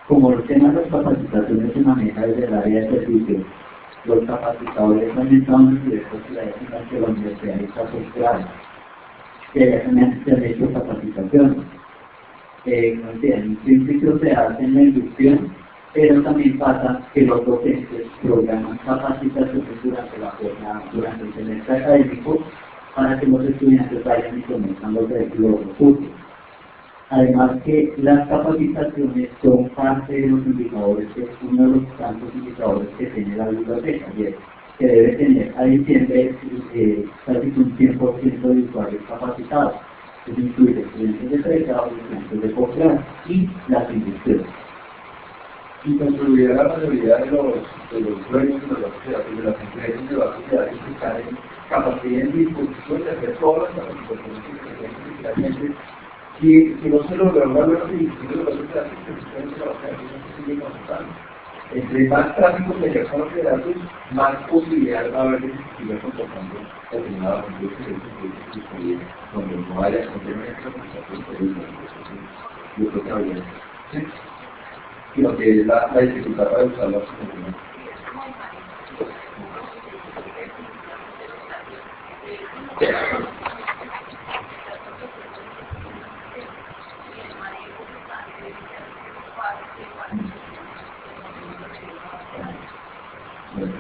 Speaker 7: como el tema de las capacitaciones se maneja desde el área de servicios, los capacitadores también están directos a la ética que la universidad está posgrado, que se han hecho capacitaciones. En principio se hace en la inducción, pero también pasa que los docentes programan capacitaciones durante la jornada, durante el semestre académico, para que los estudiantes vayan y conozcan los recursos. Además que las capacitaciones son parte de los indicadores, que es uno de los tantos indicadores que tiene la biblioteca, y es que debe tener a diciembre casi un 100% de usuarios capacitados. Eso incluye estudiantes de pregrado, estudiantes de posgrado y las industrias.
Speaker 4: Y contribuir a la mayoría de los dueños de la sociedad, de las empresas de la sociedad que están en capacidad en disposición de hacer todas las capacitaciones que realmente si no se logra una buena división de los datos, precisamente la base de datos no se sigue consultando. Entre más tráfico se haya con los datos, más posibilidad va a haber de que se siga comportando determinados servicios donde no haya complementos, yo creo que habría y lo que es la dificultad para usar las componentes.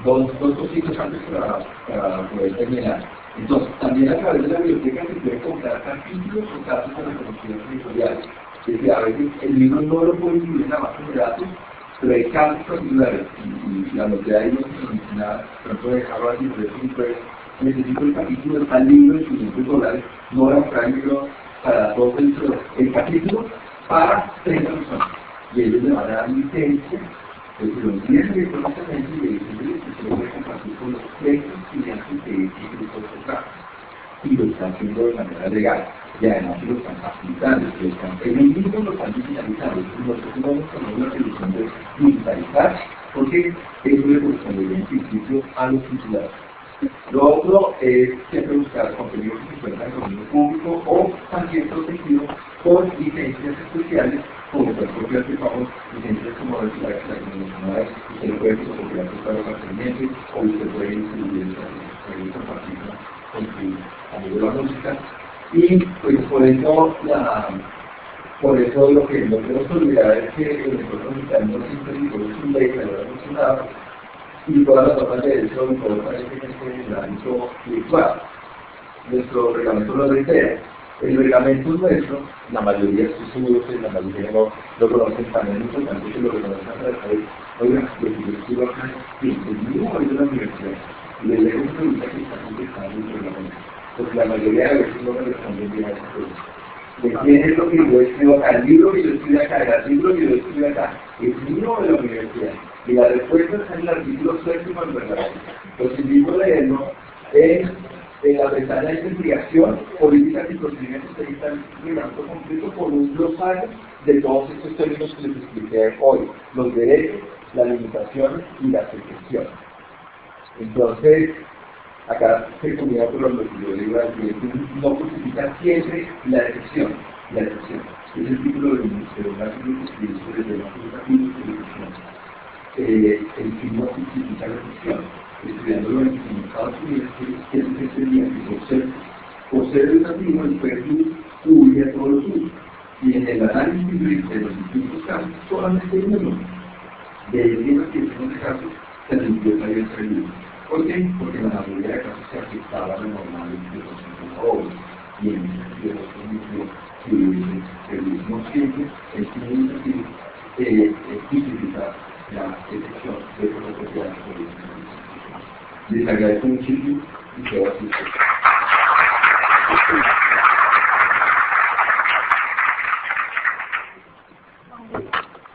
Speaker 4: Dos cositas antes para poder terminar. Entonces, también a través de la biblioteca se puede comprar capítulos o casos de reconocimiento editorial. Es decir, a veces el libro no lo puede incluir en la base de datos, pero hay casos particulares. Y la novedad ahí no se menciona, por ejemplo, de Harvard University, necesito el capítulo de tal libro de $500, no voy a comprar el libro para todos el capítulo para 30 personas. Y ellos le van a dar licencia. Entonces, lo entienden económicamente y le dicen que se lo voy a compartir con los 30 estudiantes de ese y lo están haciendo de manera legal. Y además lo están facilitando, ellos mismos lo están digitalizando. Nosotros vamos a tomar la solución de digitalizar, porque eso le correspondería en principio a los titulares. Lo otro es siempre buscar contenidos que se encuentran en dominio público o también protegidos por licencias especiales, como las propias que pagamos licencias como la que mencionaba, usted lo puede fotocopiar para los mantenimientos o usted puede incluir compartir con su amigo de la música. Y pues por eso Por eso lo que no tenemos que olvidar es que el entorno mexicano siempre dijo es un ley que lo ha funcionado y todas las normas de derecho y todo parece que en el ámbito virtual. Nuestro reglamento lo reitera. El reglamento nuestro, la mayoría, estoy seguro que la mayoría no lo conocen, también es importante que lo reconozcan para saber, oigan, lo que yo estuve acá, sí, el mismo hoy de la universidad, le leo una pregunta que está contestando el reglamento, porque la mayoría de veces no me responden bien a esa pregunta. ¿De quién es lo que yo escribo acá? El libro que yo escribo acá, el artículo que yo escribo acá, es mío de la universidad. Y la respuesta está en el artículo 7 del reglamento. Los invito a leerlo en la pestaña de investigación, políticas y procedimientos que ahí están reglamento completo por un glosario de todos estos términos que les expliqué hoy, los derechos, las limitaciones y las excepciones. Entonces, acá se combina por lo que yo digo al cliente, no justifica siempre la excepción. La excepción. Es el título del artículo que se dice desde los capítulos de la excepción. El fin no justifica la excepción. Estudiándolo en Estados Unidos, que es que sería que por ser educativo, el perfil cubre a todos los usos. Y en el análisis de los distintos casos, solamente hay uno. De 10 a 15 casos, se limpió la vida del. ¿Por qué? Porque la mayoría de casos se afectaba la normalidad de los trabajadores. Y en el periodismo siempre es muy difícil justificar la excepción de la propiedad política. Les agradezco muchísimo y quedo así.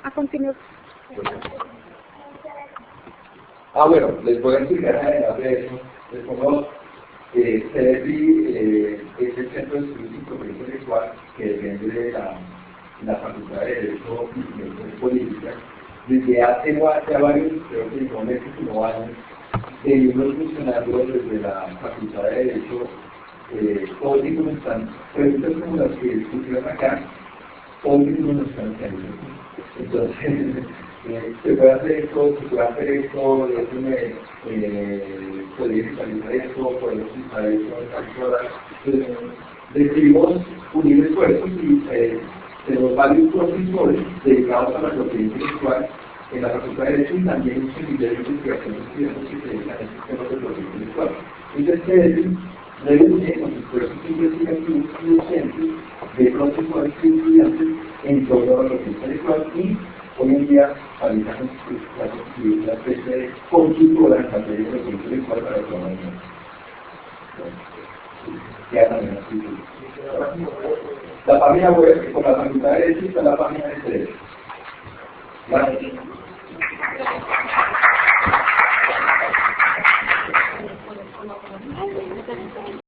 Speaker 8: A continuación.
Speaker 4: Bueno, les voy a explicar además de eso. Les pongo CEDEPI es el Centro de Estudios y Propiedad Intelectual que depende de la Facultad de Derecho y Ciencias Políticas. Desde hace varios, creo que no meses, sino años, los funcionarios desde la Facultad de Derecho, todos ellos están, preguntas como las que discutieron acá, todos ellos no están haciendo. Entonces, se puede hacer esto, déjeme poder digitalizar esto, poder utilizar esto, decidimos unir esfuerzos y tenemos varios profesores dedicados a la propiedad intelectual en la Facultad de Derecho y también un seminario de investigación de estudiantes que se dedican a estos temas de propiedad intelectual. Entonces, reúne los esfuerzos investigativos y docentes de profesores y estudiantes en torno a la propiedad intelectual y hoy en día realiza constituir una especie de consultora en materia de propiedad intelectual para toda la Unión. Ya también así. La página web con la Facultad de Derecho está en la página de Derecho. Gracias.